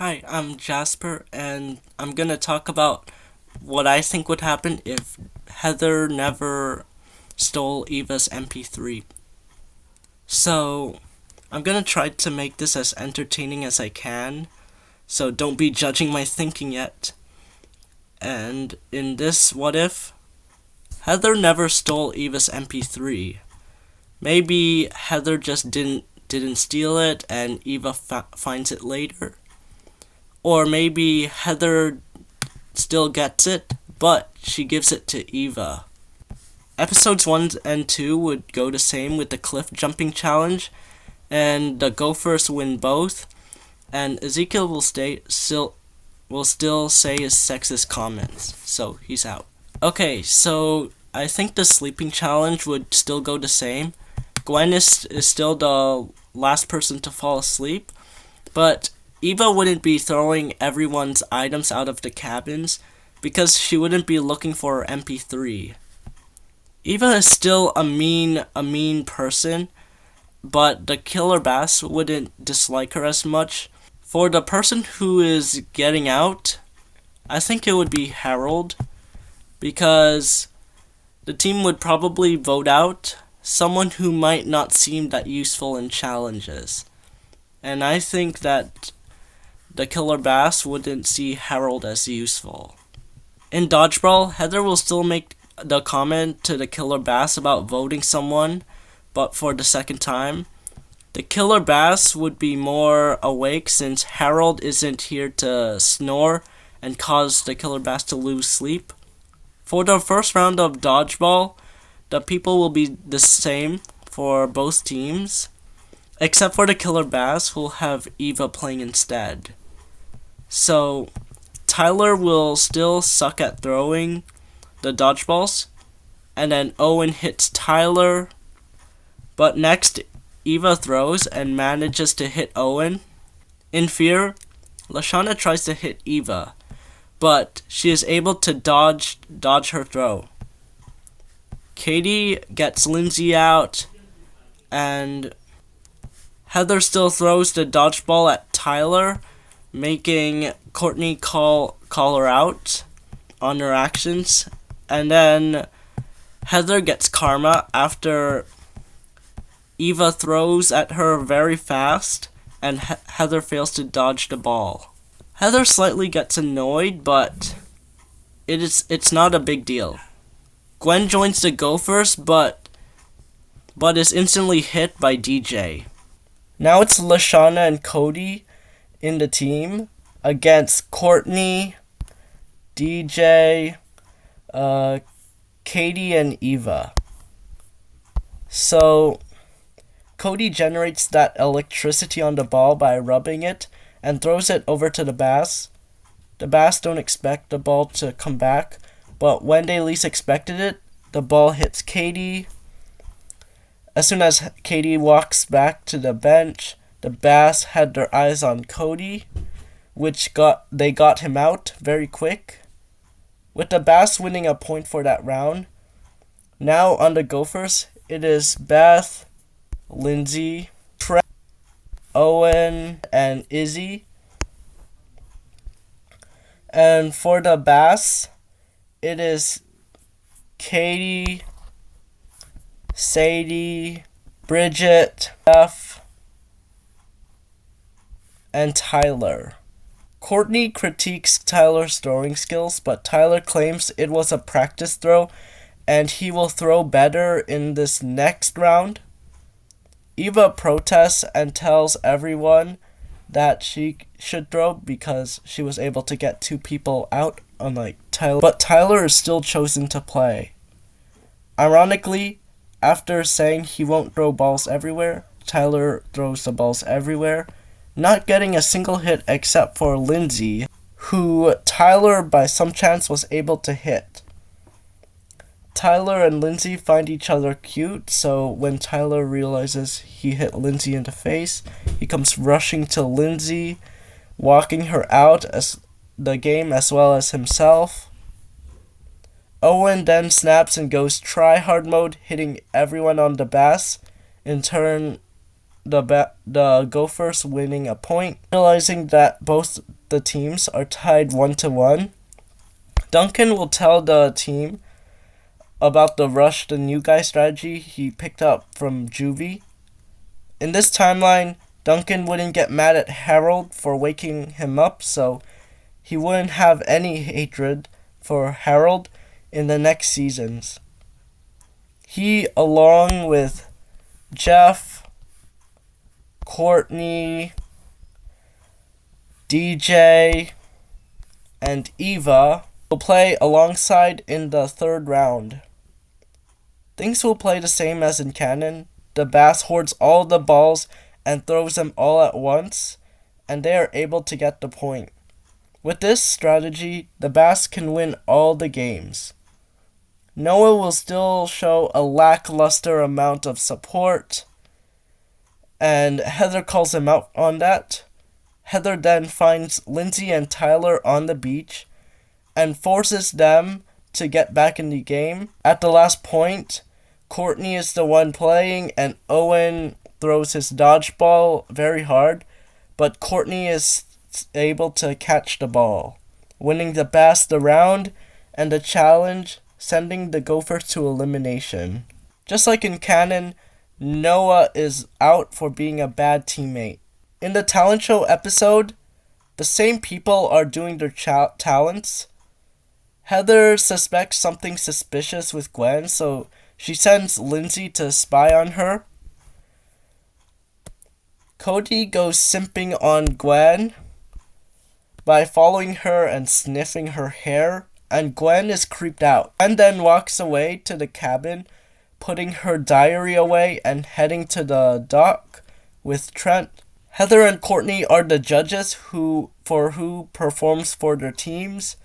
Hi, I'm Jasper, and I'm gonna talk about what I think would happen if Heather never stole Eva's MP3. So, I'm gonna try to make this as entertaining as I can, so don't be judging my thinking yet. And in this what if, Heather never stole Eva's MP3. Maybe Heather just didn't steal it and Eva finds it later. Or maybe Heather still gets it, but she gives it to Eva. Episodes 1 and 2 would go the same with the cliff jumping challenge, and the gophers win both, and Ezekiel will still say his sexist comments, so he's out. Okay, so I think the sleeping challenge would still go the same. Gwen is still the last person to fall asleep, but Eva wouldn't be throwing everyone's items out of the cabins because she wouldn't be looking for her MP3. Eva is still a mean person, but the killer bass wouldn't dislike her as much. For the person who is getting out, I think it would be Harold, because the team would probably vote out someone who might not seem that useful in challenges. And I think that the killer bass wouldn't see Harold as useful. In Dodgeball, Heather will still make the comment to the killer bass about voting someone, but for the second time. The killer bass would be more awake since Harold isn't here to snore and cause the killer bass to lose sleep. For the first round of Dodgeball, the people will be the same for both teams, except for the killer bass who will have Eva playing instead. So, Tyler will still suck at throwing the dodgeballs, and then Owen hits Tyler, but next Eva throws and manages to hit Owen. In fear, Lashana tries to hit Eva, but she is able to dodge her throw. Katie gets Lindsay out, and Heather still throws the dodgeball at Tyler, making Courtney call her out on her actions. And then Heather gets karma after Eva throws at her very fast and Heather fails to dodge the ball. Heather slightly gets annoyed, but it's not a big deal. Gwen joins the Gophers, but is instantly hit by DJ. Now it's Lashana and Cody in the team against Courtney, DJ, Katie, and Eva. So Cody generates that electricity on the ball by rubbing it and throws it over to the bass. The bass don't expect the ball to come back, but when they least expected it, the ball hits Katie. As soon as Katie walks back to the bench, the bass had their eyes on Cody, they got him out very quick, with the bass winning a point for that round. Now on the Gophers, it is Beth, Lindsay, Trey, Owen, and Izzy. And for the bass, it is Katie, Sadie, Bridget, Beth, and Tyler. Courtney critiques Tyler's throwing skills, but Tyler claims it was a practice throw and he will throw better in this next round. Eva protests and tells everyone that she should throw because she was able to get 2 people out, unlike Tyler. But Tyler is still chosen to play. Ironically, after saying he won't throw balls everywhere, Tyler throws the balls everywhere, not getting a single hit except for Lindsay, who Tyler by some chance was able to hit. Tyler and Lindsay find each other cute, so when Tyler realizes he hit Lindsay in the face, he comes rushing to Lindsay, walking her out as the game as well as himself. Owen then snaps and goes try hard mode, hitting everyone on the bass. In turn, the Gophers winning a point. Realizing that both the teams are tied 1-1, Duncan will tell the team about the rush the new guy strategy he picked up from Juvie. In this timeline, Duncan wouldn't get mad at Harold for waking him up, so he wouldn't have any hatred for Harold in the next seasons. He, along with Jeff, Courtney, DJ, and Eva, will play alongside in the third round. Things will play the same as in canon. The Bass hoards all the balls and throws them all at once, and they are able to get the point. With this strategy, the Bass can win all the games. Noah will still show a lackluster amount of support, and Heather calls him out on that. Heather then finds Lindsay and Tyler on the beach and forces them to get back in the game. At the last point, Courtney is the one playing, and Owen throws his dodgeball very hard, but Courtney is able to catch the ball, winning the Bass the round and the challenge, sending the Gophers to elimination. Just like in canon, Noah is out for being a bad teammate. In the talent show episode, the same people are doing their talents. Heather suspects something suspicious with Gwen, so she sends Lindsay to spy on her. Cody goes simping on Gwen by following her and sniffing her hair, and Gwen is creeped out and then walks away to the cabin, putting her diary away and heading to the dock with Trent. Heather and Courtney are the judges who performs for their teams.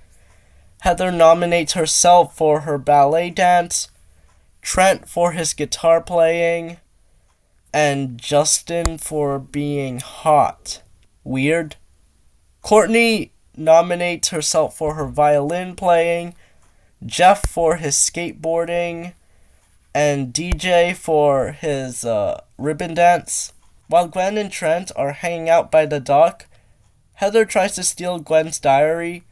Heather nominates herself for her ballet dance, Trent for his guitar playing, and Justin for being hot. Weird. Courtney nominates herself for her violin playing, Jeff for his skateboarding, and DJ for his ribbon dance. While Gwen and Trent are hanging out by the dock, Heather tries to steal Gwen's diary.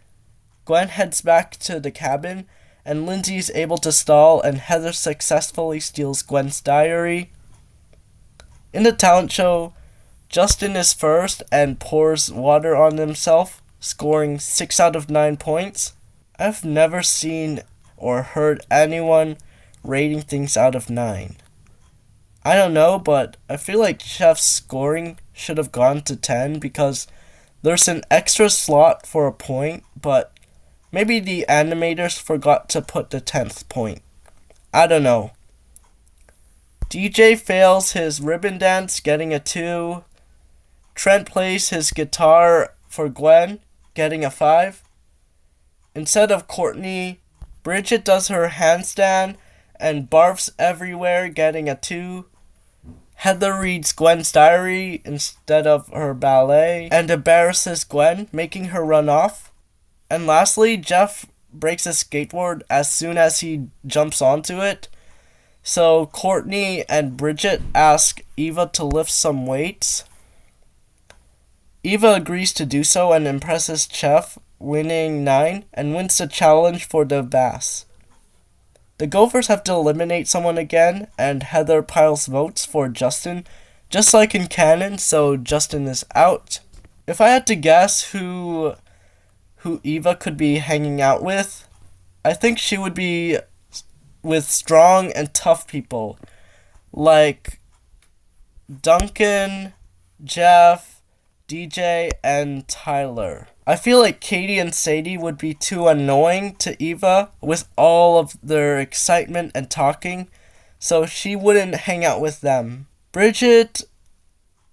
Gwen heads back to the cabin, and Lindsay is able to stall, and Heather successfully steals Gwen's diary. In the talent show, Justin is first and pours water on himself, scoring 6 out of 9 points. I've never seen or heard anyone rating things out of 9. I don't know, but I feel like Chef's scoring should have gone to 10 because there's an extra slot for a point, but maybe the animators forgot to put the 10th point. I don't know. DJ fails his ribbon dance, getting a 2. Trent plays his guitar for Gwen, getting a 5. Instead of Courtney, Bridget does her handstand and barfs everywhere, getting a 2. Heather reads Gwen's diary instead of her ballet and embarrasses Gwen, making her run off. And lastly, Jeff breaks a skateboard as soon as he jumps onto it. So Courtney and Bridget ask Eva to lift some weights. Eva agrees to do so and impresses Jeff, winning 9 and wins the challenge for the Bass. The Gophers have to eliminate someone again, and Heather piles votes for Justin, just like in canon, so Justin is out. If I had to guess who Eva could be hanging out with, I think she would be with strong and tough people, like Duncan, Jeff, DJ, and Tyler. I feel like Katie and Sadie would be too annoying to Eva with all of their excitement and talking, so she wouldn't hang out with them. Bridget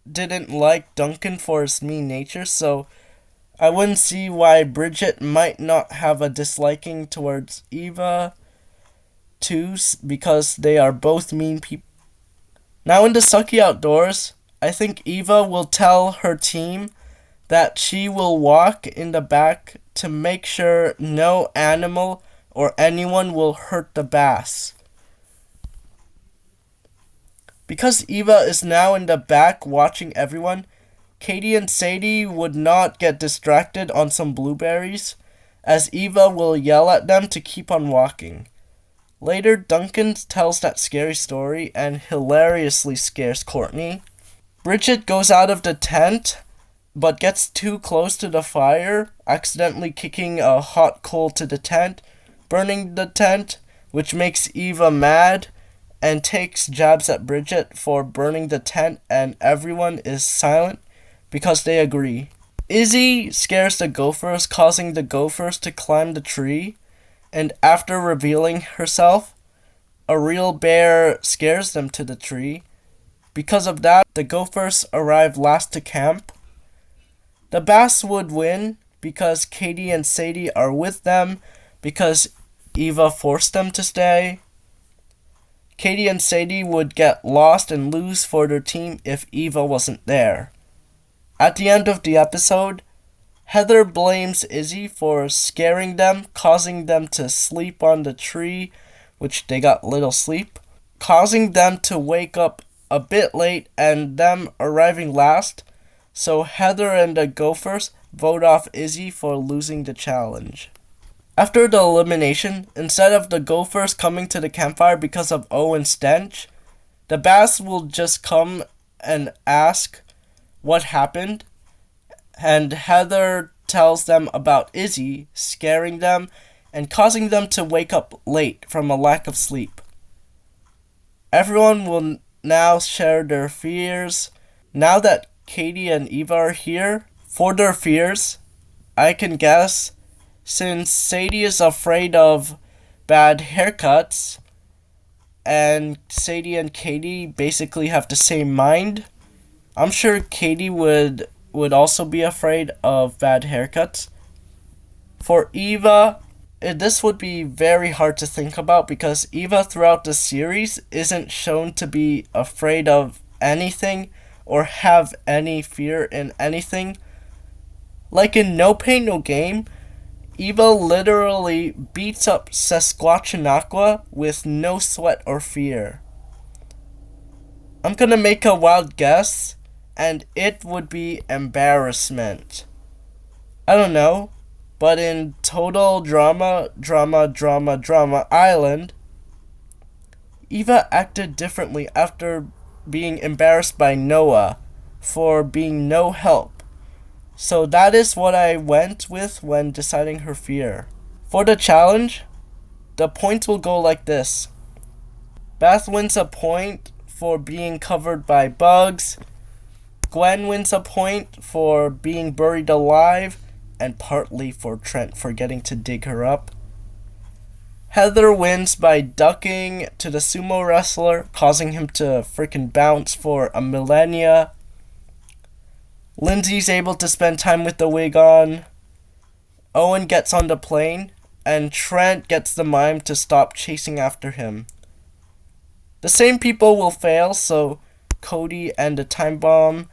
didn't like Duncan for his mean nature, so I wouldn't see why Bridget might not have a disliking towards Eva too, because they are both mean people. Now in the Sucky Outdoors, I think Eva will tell her team that she will walk in the back to make sure no animal or anyone will hurt the Bass. Because Eva is now in the back watching everyone, Katie and Sadie would not get distracted on some blueberries, as Eva will yell at them to keep on walking. Later, Duncan tells that scary story and hilariously scares Courtney. Bridget goes out of the tent, but gets too close to the fire, accidentally kicking a hot coal to the tent, burning the tent, which makes Eva mad, and takes jabs at Bridget for burning the tent, and everyone is silent because they agree. Izzy scares the gophers, causing the gophers to climb the tree, and after revealing herself, a real bear scares them to the tree. Because of that, the gophers arrive last to camp. The Bass would win because Katie and Sadie are with them because Eva forced them to stay. Katie and Sadie would get lost and lose for their team if Eva wasn't there. At the end of the episode, Heather blames Izzy for scaring them, causing them to sleep on the tree, which they got little sleep, causing them to wake up a bit late and them arriving last, so Heather and the Gophers vote off Izzy for losing the challenge. After the elimination, instead of the Gophers coming to the campfire because of Owen's stench, the Bass will just come and ask what happened, and Heather tells them about Izzy scaring them and causing them to wake up late from a lack of sleep. Everyone will now share their fears. Now that Katie and Eva are here, for their fears, I can guess, since Sadie is afraid of bad haircuts, and Sadie and Katie basically have the same mind, I'm sure Katie would also be afraid of bad haircuts. For Eva, this would be very hard to think about because Eva throughout the series isn't shown to be afraid of anything or have any fear in anything. Like in No Pain No Game, Eva literally beats up Sasquatchanaqua with no sweat or fear. I'm gonna make a wild guess, and it would be embarrassment. I don't know. But in Total Drama Island, Eva acted differently after being embarrassed by Noah for being no help. So that is what I went with when deciding her fear. For the challenge, the points will go like this. Beth wins a point for being covered by bugs. Gwen wins a point for being buried alive, and partly for Trent forgetting to dig her up. Heather wins by ducking to the sumo wrestler, causing him to freaking bounce for a millennia. Lindsay's able to spend time with the wig on. Owen gets on the plane, and Trent gets the mime to stop chasing after him. The same people will fail, so Cody and the time bomb,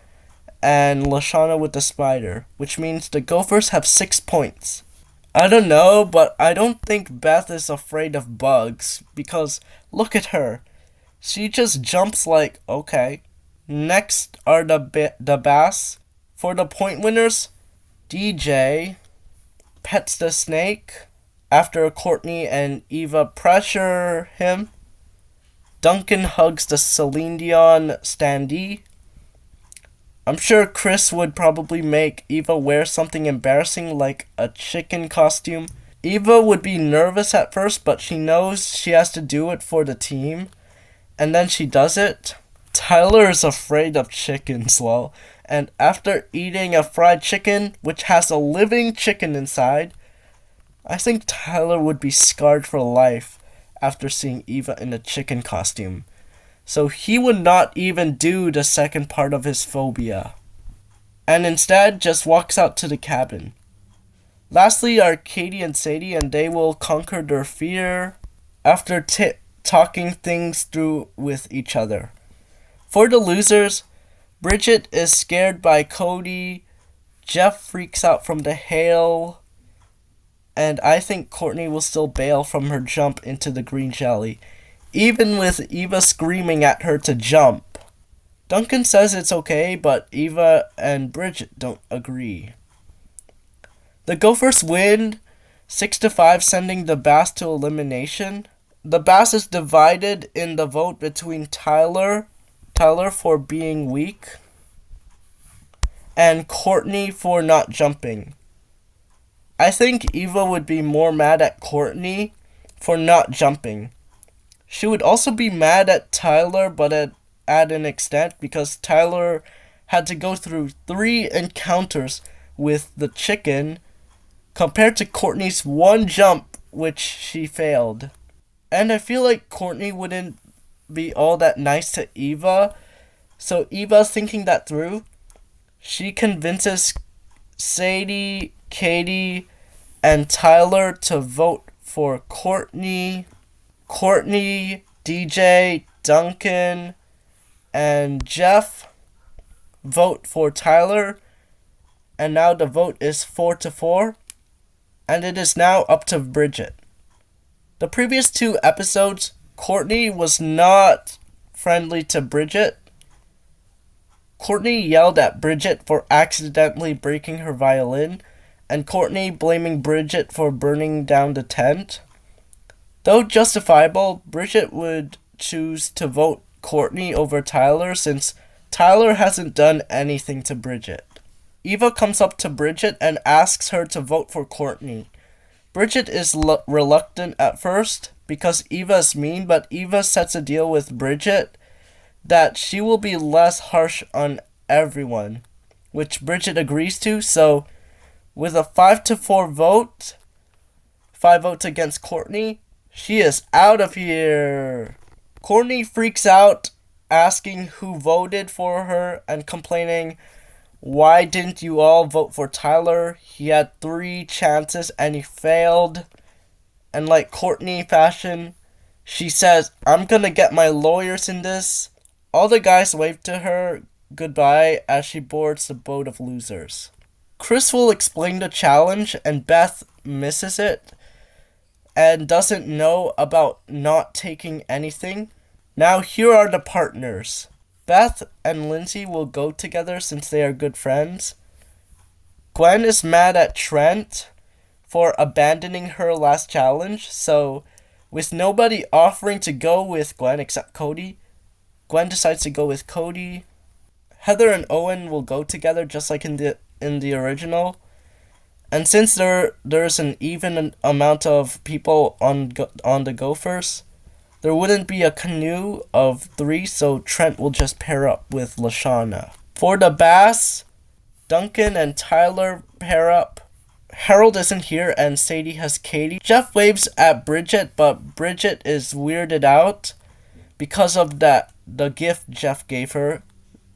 and Lashana with the spider, which means the Gophers have 6 points. I don't know, but I don't think Beth is afraid of bugs, because look at her. She just jumps like, okay. Next are the Bass. For the point winners, DJ pets the snake after Courtney and Eva pressure him. Duncan hugs the Celine Dion standee. I'm sure Chris would probably make Eva wear something embarrassing like a chicken costume. Eva would be nervous at first, but she knows she has to do it for the team. And then she does it. Tyler is afraid of chickens, lol. And after eating a fried chicken, which has a living chicken inside, I think Tyler would be scarred for life after seeing Eva in a chicken costume. So he would not even do the second part of his phobia, and instead just walks out to the cabin. Lastly are Katie and Sadie, and they will conquer their fear after talking things through with each other. For the losers, Bridget is scared by Cody, Jeff freaks out from the hail, and I think Courtney will still bail from her jump into the green jelly, even with Eva screaming at her to jump. Duncan says it's okay, but Eva and Bridget don't agree. The Gophers win 6-5, sending the Bass to elimination. The Bass is divided in the vote between Tyler for being weak and Courtney for not jumping. I think Eva would be more mad at Courtney for not jumping. She would also be mad at Tyler, but at an extent, because Tyler had to go through 3 encounters with the chicken compared to Courtney's 1 jump, which she failed. And I feel like Courtney wouldn't be all that nice to Eva, so Eva's thinking that through. She convinces Sadie, Katie, and Tyler to vote for Courtney, DJ, Duncan, and Jeff vote for Tyler, and now the vote is 4-4, and it is now up to Bridget. The previous 2 episodes, Courtney was not friendly to Bridget. Courtney yelled at Bridget for accidentally breaking her violin, and Courtney blaming Bridget for burning down the tent. Though justifiable, Bridget would choose to vote Courtney over Tyler since Tyler hasn't done anything to Bridget. Eva comes up to Bridget and asks her to vote for Courtney. Bridget is reluctant at first because Eva is mean, but Eva sets a deal with Bridget that she will be less harsh on everyone, which Bridget agrees to. So with a 5-4 vote, 5 votes against Courtney, she is out of here. Courtney freaks out, asking who voted for her and complaining, "Why didn't you all vote for Tyler? He had 3 chances and he failed." And like Courtney fashion, she says, "I'm gonna get my lawyers in this." All the guys wave to her goodbye as she boards the boat of losers. Chris will explain the challenge, and Beth misses it and doesn't know about not taking anything. Now here are the partners. Beth and Lindsay will go together since they are good friends. Gwen is mad at Trent for abandoning her last challenge, so with nobody offering to go with Gwen except Cody, Gwen decides to go with Cody. Heather and Owen will go together just like in the original. And since there's an even amount of people on the Gophers, there wouldn't be a canoe of 3, so Trent will just pair up with Lashana. For the Bass, Duncan and Tyler pair up. Harold isn't here and Sadie has Katie. Jeff waves at Bridget, but Bridget is weirded out because of the gift Jeff gave her,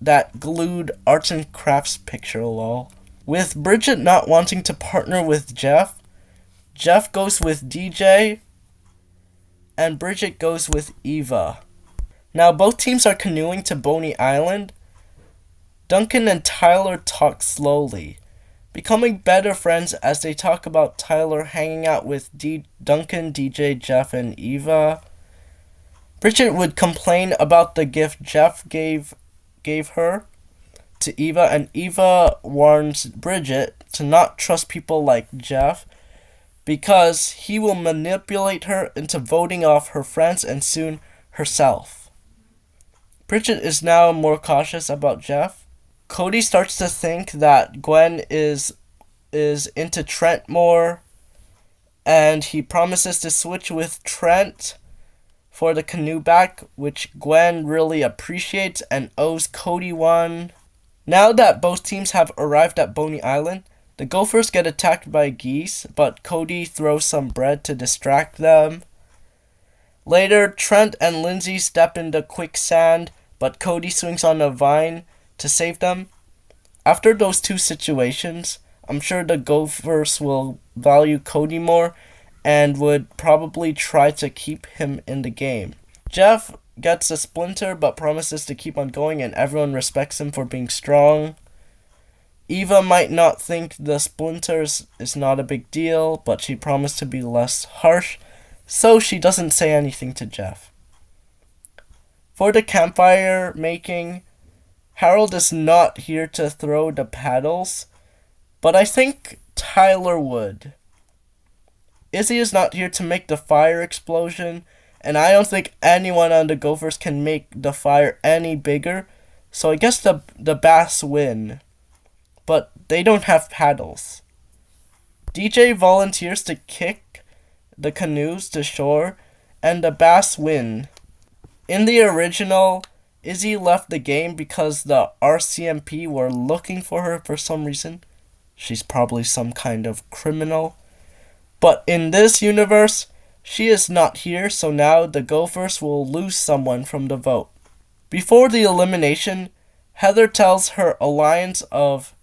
that glued arts and crafts picture lol. With Bridget not wanting to partner with Jeff goes with DJ, and Bridget goes with Eva. Now both teams are canoeing to Boney Island. Duncan and Tyler talk slowly, becoming better friends as they talk about Tyler hanging out with Duncan, DJ, Jeff, and Eva. Bridget would complain about the gift Jeff gave her to Eva, and Eva warns Bridget to not trust people like Jeff because he will manipulate her into voting off her friends and soon herself. Bridget is now more cautious about Jeff. Cody starts to think that Gwen is into Trent more, and he promises to switch with Trent for the canoe back, which Gwen really appreciates and owes Cody one. Now that both teams have arrived at Boney Island, the Gophers get attacked by geese, but Cody throws some bread to distract them. Later, Trent and Lindsay step into quicksand, but Cody swings on a vine to save them. After those 2 situations, I'm sure the Gophers will value Cody more and would probably try to keep him in the game. Jeff gets a splinter but promises to keep on going, and everyone respects him for being strong. Eva might not think the splinters is not a big deal, but she promised to be less harsh, so she doesn't say anything to Jeff. For the campfire making, Harold is not here to throw the paddles, but I think Tyler would. Izzy is not here to make the fire explosion, and I don't think anyone on the Gophers can make the fire any bigger, so I guess the Bass win. But they don't have paddles. DJ volunteers to kick the canoes to shore, and the Bass win. In the original, Izzy left the game because the RCMP were looking for her for some reason. She's probably some kind of criminal. But in this universe, she is not here, so now the Gophers will lose someone from the vote. Before the elimination, Heather tells her alliance of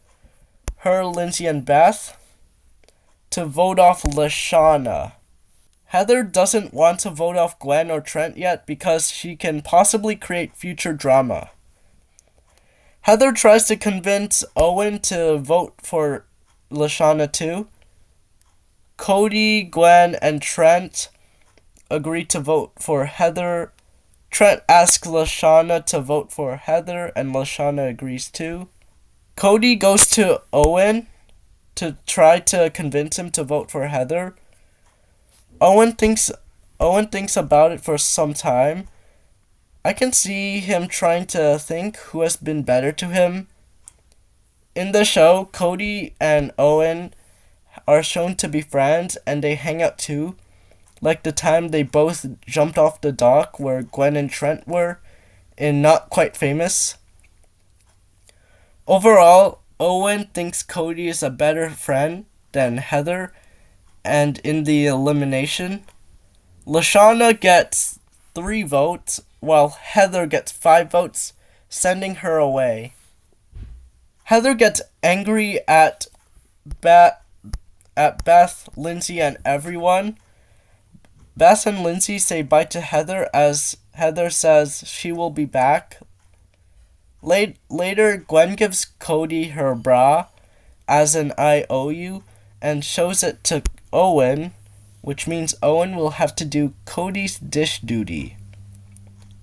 her, Lindsay, and Beth to vote off Lashana. Heather doesn't want to vote off Gwen or Trent yet because she can possibly create future drama. Heather tries to convince Owen to vote for Lashana too. Cody, Gwen, and Trent agree to vote for Heather. Trent asks Lashana to vote for Heather, and Lashana agrees too. Cody goes to Owen to try to convince him to vote for Heather. Owen thinks about it for some time. I can see him trying to think who has been better to him. In the show, Cody and Owen are shown to be friends, and they hang out too, like the time they both jumped off the dock where Gwen and Trent were in Not Quite Famous. Overall, Owen thinks Cody is a better friend than Heather, and in the elimination, Lashana gets 3 votes, while Heather gets 5 votes, sending her away. Heather gets angry at Beth, Lindsay, and everyone. Beth and Lindsay say bye to Heather as Heather says she will be back. Later, Gwen gives Cody her bra as an I owe you and shows it to Owen, which means Owen will have to do Cody's dish duty.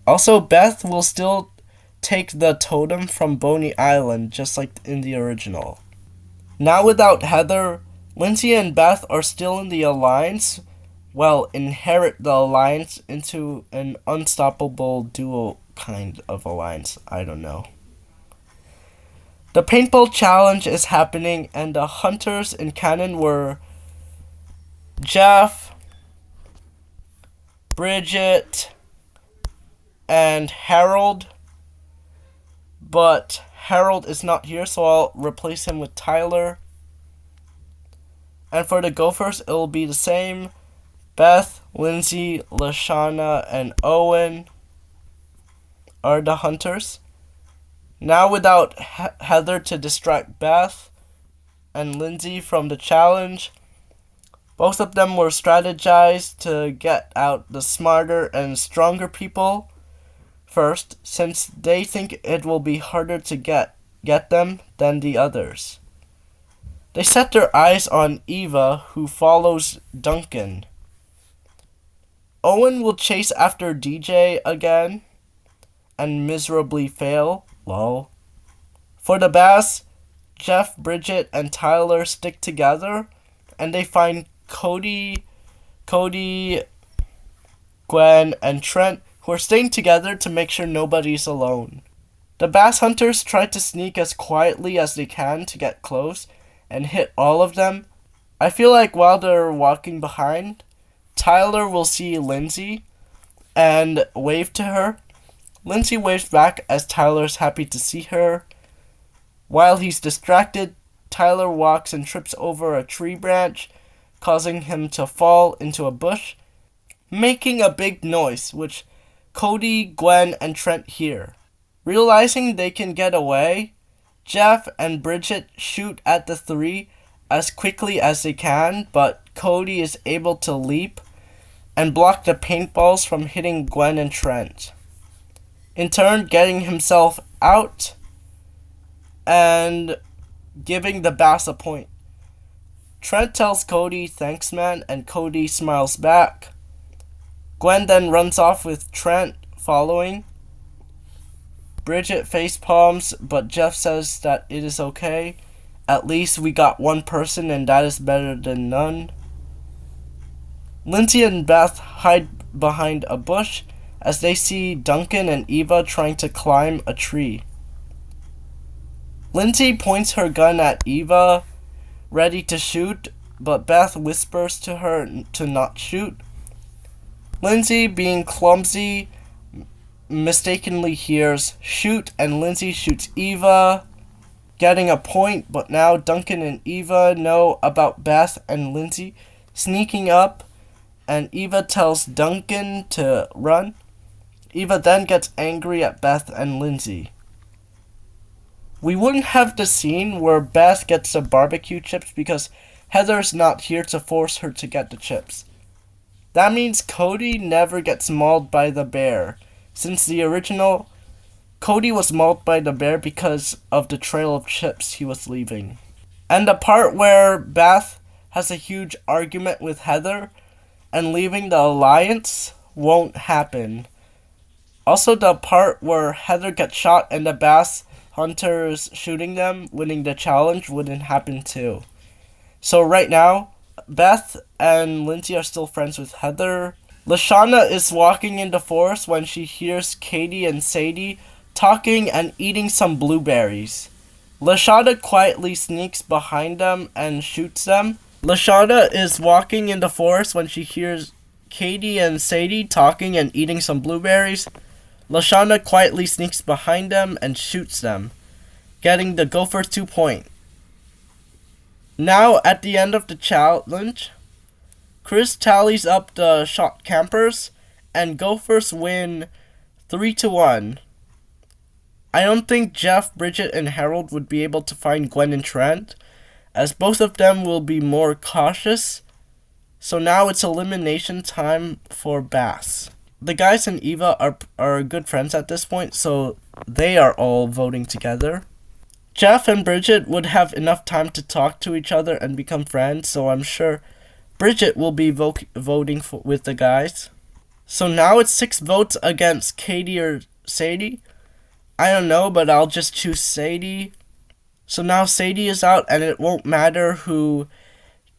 Also, Beth will still take the totem from Boney Island, just like in the original. Now without Heather, Lindsay and Beth are still in the alliance, inherit the alliance into an unstoppable duo kind of alliance. I don't know. The paintball challenge is happening, and the hunters in canon were Jeff, Bridget, and Harold. But Harold is not here, so I'll replace him with Tyler. And for the Gophers, it will be the same. Beth, Lindsay, Lashana, and Owen are the hunters. Now without Heather to distract Beth and Lindsay from the challenge, both of them were strategized to get out the smarter and stronger people first, since they think it will be harder to get them than the others. They set their eyes on Eva, who follows Duncan. Owen will chase after DJ again and miserably fail. Lol. For the Bass, Jeff, Bridget, and Tyler stick together, and they find Cody, Gwen, and Trent, who are staying together to make sure nobody's alone. The Bass Hunters try to sneak as quietly as they can to get close and hit all of them. I feel like while they're walking behind, Tyler will see Lindsay and wave to her. Lindsay waves back as Tyler's happy to see her. While he's distracted, Tyler walks and trips over a tree branch, causing him to fall into a bush, making a big noise, which Cody, Gwen, and Trent hear. Realizing they can get away, Jeff and Bridget shoot at the 3 as quickly as they can, but Cody is able to leap and block the paintballs from hitting Gwen and Trent, in turn getting himself out and giving the Bass a point. Trent tells Cody, "Thanks, man," and Cody smiles back. Gwen then runs off with Trent following. Bridget face palms, but Jeff says that it is okay. At least we got one person, and that is better than none. Lindsay and Beth hide behind a bush as they see Duncan and Eva trying to climb a tree. Lindsay points her gun at Eva, ready to shoot, but Beth whispers to her to not shoot. Lindsay, being clumsy, mistakenly hears shoot, and Lindsay shoots Eva, getting a point, but now Duncan and Eva know about Beth and Lindsay sneaking up, and Eva tells Duncan to run. Eva then gets angry at Beth and Lindsay. We wouldn't have the scene where Beth gets the barbecue chips because Heather's not here to force her to get the chips. That means Cody never gets mauled by the bear. Since the original, Cody was mauled by the bear because of the trail of chips he was leaving. And the part where Beth has a huge argument with Heather and leaving the alliance won't happen. Also, the part where Heather gets shot and the bass hunters shooting them, winning the challenge, wouldn't happen too. So right now, Beth and Lindsay are still friends with Heather. Lashana is walking in the forest when she hears Katie and Sadie talking and eating some blueberries. Lashana quietly sneaks behind them and shoots them. Lashana is walking in the forest when she hears Katie and Sadie talking and eating some blueberries. Lashana quietly sneaks behind them and shoots them, getting the Gophers 2 points. Now, at the end of the challenge, Chris tallies up the shot campers, and Gophers win 3-1. I don't think Jeff, Bridget, and Harold would be able to find Gwen and Trent, as both of them will be more cautious. So now it's elimination time for Bass. The guys and Eva are good friends at this point, so they are all voting together. Jeff and Bridget would have enough time to talk to each other and become friends, so I'm sure Bridget will be voting with the guys. So now it's 6 votes against Katie or Sadie. I don't know, but I'll just choose Sadie. So now Sadie is out, and it won't matter who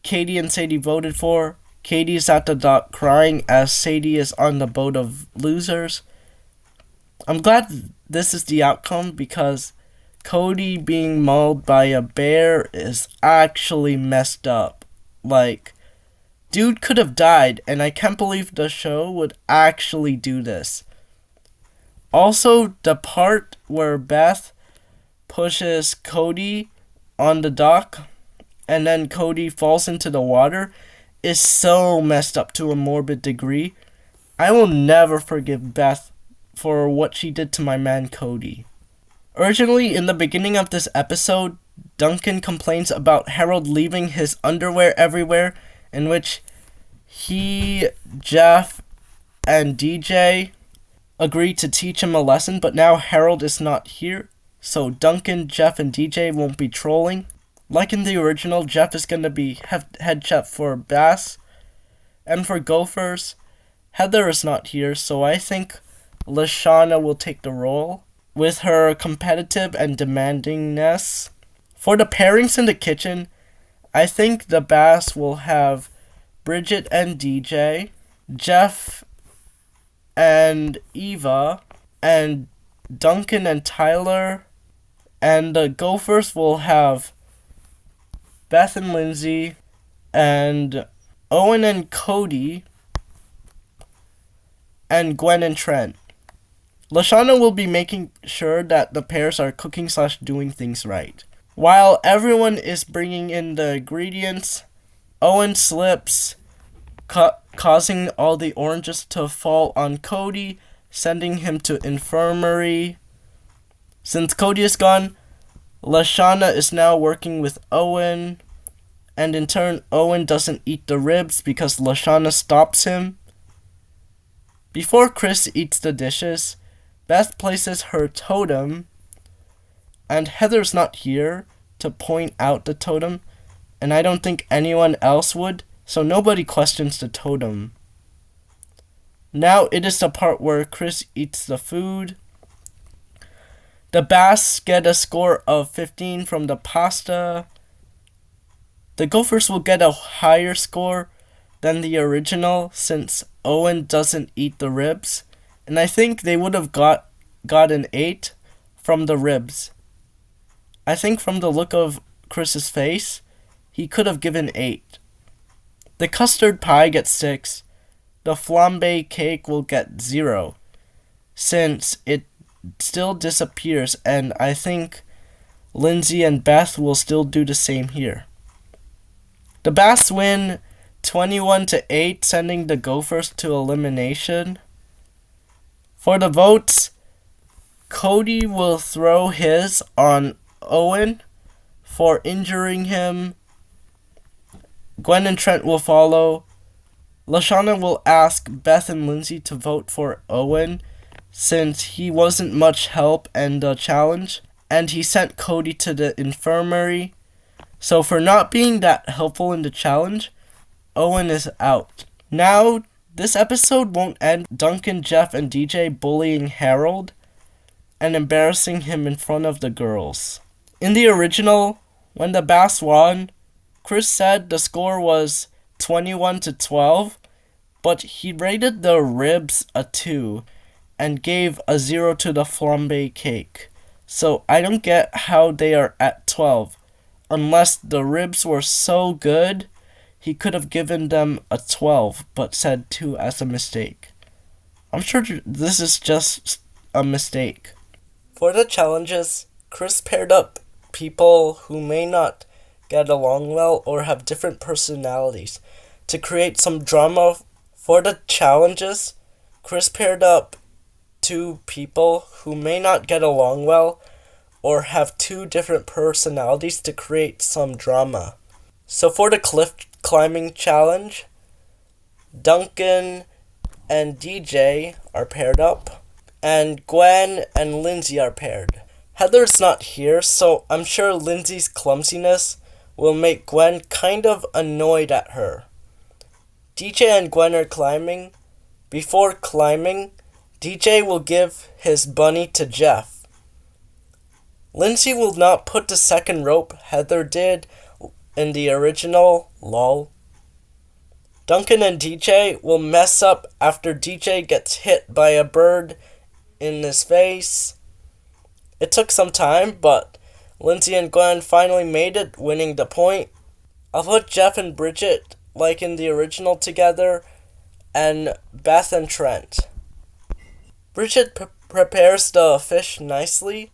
Katie and Sadie voted for. Katie is at the dock crying as Sadie is on the boat of losers. I'm glad this is the outcome because Cody being mauled by a bear is actually messed up. Like, dude could have died, and I can't believe the show would actually do this. Also, the part where Beth pushes Cody on the dock, and then Cody falls into the water, is so messed up to a morbid degree. I will never forgive Beth for what she did to my man Cody. Originally, in the beginning of this episode, Duncan complains about Harold leaving his underwear everywhere, in which he, Jeff, and DJ agreed to teach him a lesson, but now Harold is not here, so Duncan, Jeff, and DJ won't be trolling. Like in the original, Jeff is going to be head chef for Bass, and for Gophers, Heather is not here, so I think Lashana will take the role with her competitive and demandingness. For the pairings in the kitchen, I think the Bass will have Bridget and DJ, Jeff and Eva, and Duncan and Tyler, and the Gophers will have Beth and Lindsay, and Owen and Cody, and Gwen and Trent. Lashana will be making sure that the pairs are cooking/doing things right. While everyone is bringing in the ingredients, Owen slips, causing all the oranges to fall on Cody, sending him to infirmary. Since Cody is gone, Lashana is now working with Owen, and in turn, Owen doesn't eat the ribs because Lashana stops him. Before Chris eats the dishes, Beth places her totem, and Heather's not here to point out the totem, and I don't think anyone else would, so nobody questions the totem. Now it is the part where Chris eats the food. The Bass get a score of 15 from the pasta. The Gophers will get a higher score than the original since Owen doesn't eat the ribs. And I think they would have got an 8 from the ribs. I think from the look of Chris's face, he could have given 8. The custard pie gets 6. The flambe cake will get 0, since it still disappears, and I think Lindsay and Beth will still do the same here. The Bass win 21-8, sending the Gophers to elimination. For the votes, Cody will throw his on Owen for injuring him. Gwen and Trent will follow. Lashana will ask Beth and Lindsay to vote for Owen since he wasn't much help in the challenge, and he sent Cody to the infirmary. So for not being that helpful in the challenge, Owen is out. Now, this episode won't end Duncan, Jeff, and DJ bullying Harold and embarrassing him in front of the girls. In the original, when the Bass won, Chris said the score was 21-12, but he rated the ribs a 2 and gave a 0 to the flambe cake. So I don't get how they are at 12. Unless the ribs were so good, he could have given them a 12, but said 2 as a mistake. I'm sure this is just a mistake. For the challenges, Chris paired up people who may not get along well or have different personalities to create some drama. For the challenges, Chris paired up 2 people who may not get along well or have 2 different personalities to create some drama. So for the cliff climbing challenge, Duncan and DJ are paired up, and Gwen and Lindsay are paired. Heather's not here, so I'm sure Lindsay's clumsiness will make Gwen kind of annoyed at her. DJ and Gwen are climbing. Before climbing, DJ will give his bunny to Jeff. Lindsay will not put the second rope Heather did in the original, lol. Duncan and DJ will mess up after DJ gets hit by a bird in his face. It took some time, but Lindsay and Gwen finally made it, winning the point. I'll put Jeff and Bridget, like in the original, together, and Beth and Trent. Bridget prepares the fish nicely,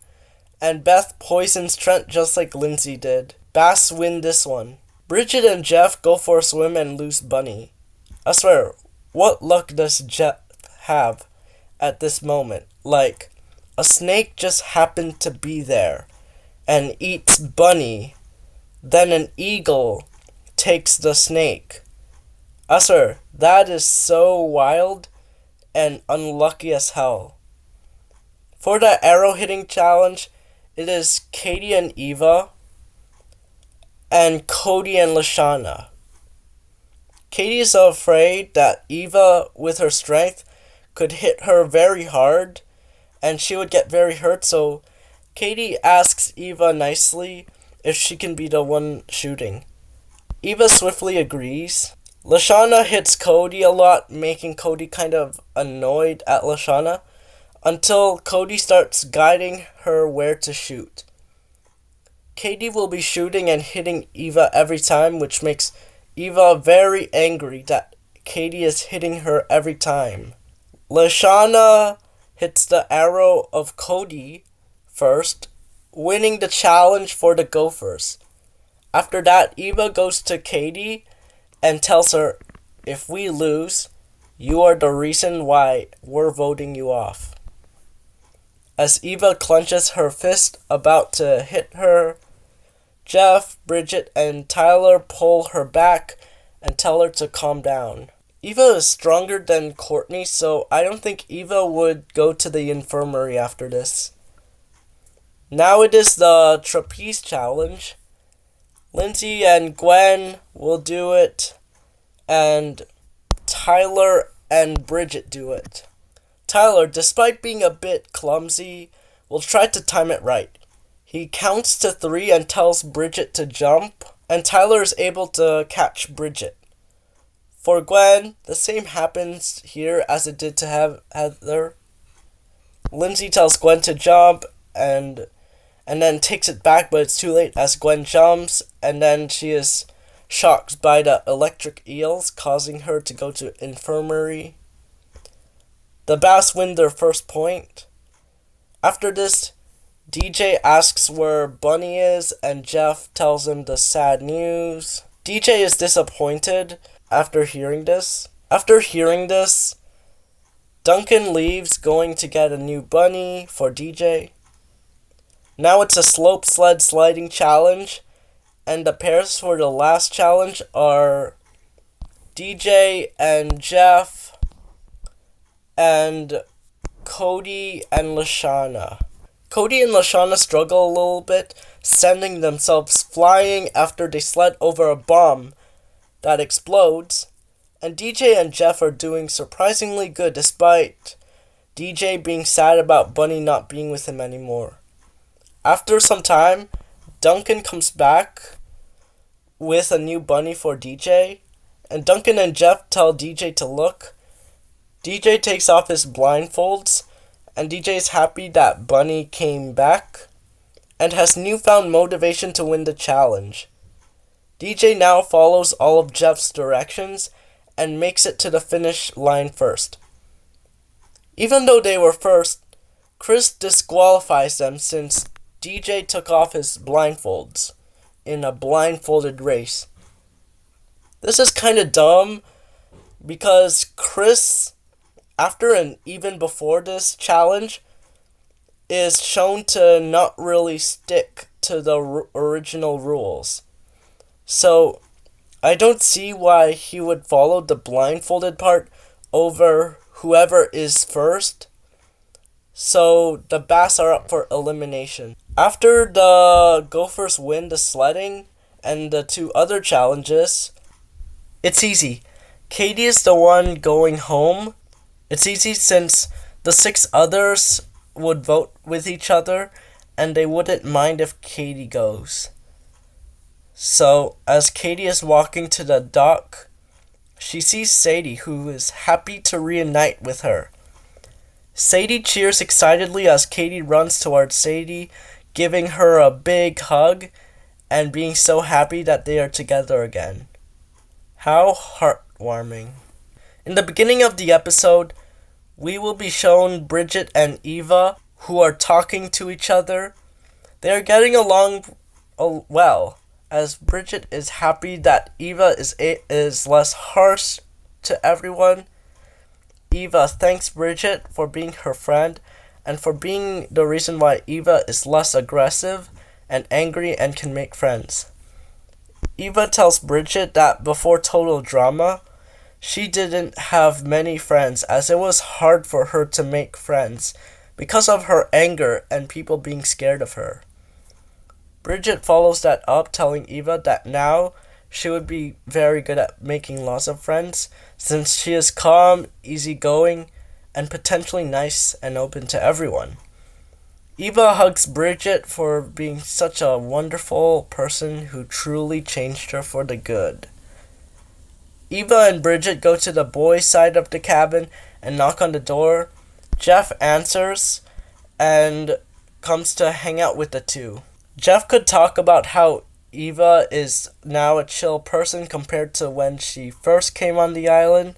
and Beth poisons Trent just like Lindsay did. Bass win this one. Bridget and Jeff go for a swim and lose Bunny. I swear, what luck does Jeff have at this moment? Like, a snake just happened to be there and eats Bunny. Then an eagle takes the snake. I swear, that is so wild and unlucky as hell. For the arrow hitting challenge, it is Katie and Eva, and Cody and Lashana. Katie is afraid that Eva, with her strength, could hit her very hard, and she would get very hurt, so Katie asks Eva nicely if she can be the one shooting. Eva swiftly agrees. Lashana hits Cody a lot, making Cody kind of annoyed at Lashana, until Cody starts guiding her where to shoot. Katie will be shooting and hitting Eva every time, which makes Eva very angry that Katie is hitting her every time. Lashana hits the arrow of Cody first, winning the challenge for the Gophers. After that, Eva goes to Katie and tells her, if we lose, you are the reason why we're voting you off. As Eva clenches her fist about to hit her, Jeff, Bridget, and Tyler pull her back and tell her to calm down. Eva is stronger than Courtney, so I don't think Eva would go to the infirmary after this. Now it is the trapeze challenge. Lindsay and Gwen will do it, and Tyler and Bridget do it. Tyler, despite being a bit clumsy, will try to time it right. He counts to 3 and tells Bridget to jump, and Tyler is able to catch Bridget. For Gwen, the same happens here as it did to Heather. Lindsay tells Gwen to jump and then takes it back, but it's too late as Gwen jumps, and then she is shocked by the electric eels, causing her to go to infirmary. The Bass win their first point. After this, DJ asks where Bunny is, and Jeff tells him the sad news. DJ is disappointed after hearing this. Duncan leaves, going to get a new bunny for DJ. Now it's a slope sled sliding challenge, and the pairs for the last challenge are DJ and Jeff and Cody and Lashana. Cody and Lashana struggle a little bit, sending themselves flying after they sled over a bomb that explodes, and DJ and Jeff are doing surprisingly good despite DJ being sad about Bunny not being with him anymore. After some time, Duncan comes back with a new bunny for DJ, and Duncan and Jeff tell DJ to look. DJ takes off his blindfolds, and DJ is happy that Bunny came back and has newfound motivation to win the challenge. DJ now follows all of Jeff's directions and makes it to the finish line first. Even though they were first, Chris disqualifies them since DJ took off his blindfolds in a blindfolded race. This is kind of dumb because Chris, after and even before this challenge, is shown to not really stick to the original rules. So, I don't see why he would follow the blindfolded part over whoever is first. So, the Bass are up for elimination. After the Gophers win the sledding and the 2 other challenges, it's easy. Katie is the one going home. It's easy since the 6 others would vote with each other and they wouldn't mind if Katie goes. So, as Katie is walking to the dock, she sees Sadie, who is happy to reunite with her. Sadie cheers excitedly as Katie runs towards Sadie, giving her a big hug and being so happy that they are together again. How heartwarming. In the beginning of the episode, we will be shown Bridget and Eva, who are talking to each other. They are getting along well, as Bridget is happy that Eva is less harsh to everyone. Eva thanks Bridget for being her friend and for being the reason why Eva is less aggressive and angry and can make friends. Eva tells Bridget that before Total Drama, she didn't have many friends as it was hard for her to make friends because of her anger and people being scared of her. Bridget follows that up, telling Eva that now she would be very good at making lots of friends since she is calm, easygoing, and potentially nice and open to everyone. Eva hugs Bridget for being such a wonderful person who truly changed her for the good. Eva and Bridget go to the boys' side of the cabin and knock on the door. Jeff answers and comes to hang out with the 2. Jeff could talk about how Eva is now a chill person compared to when she first came on the island.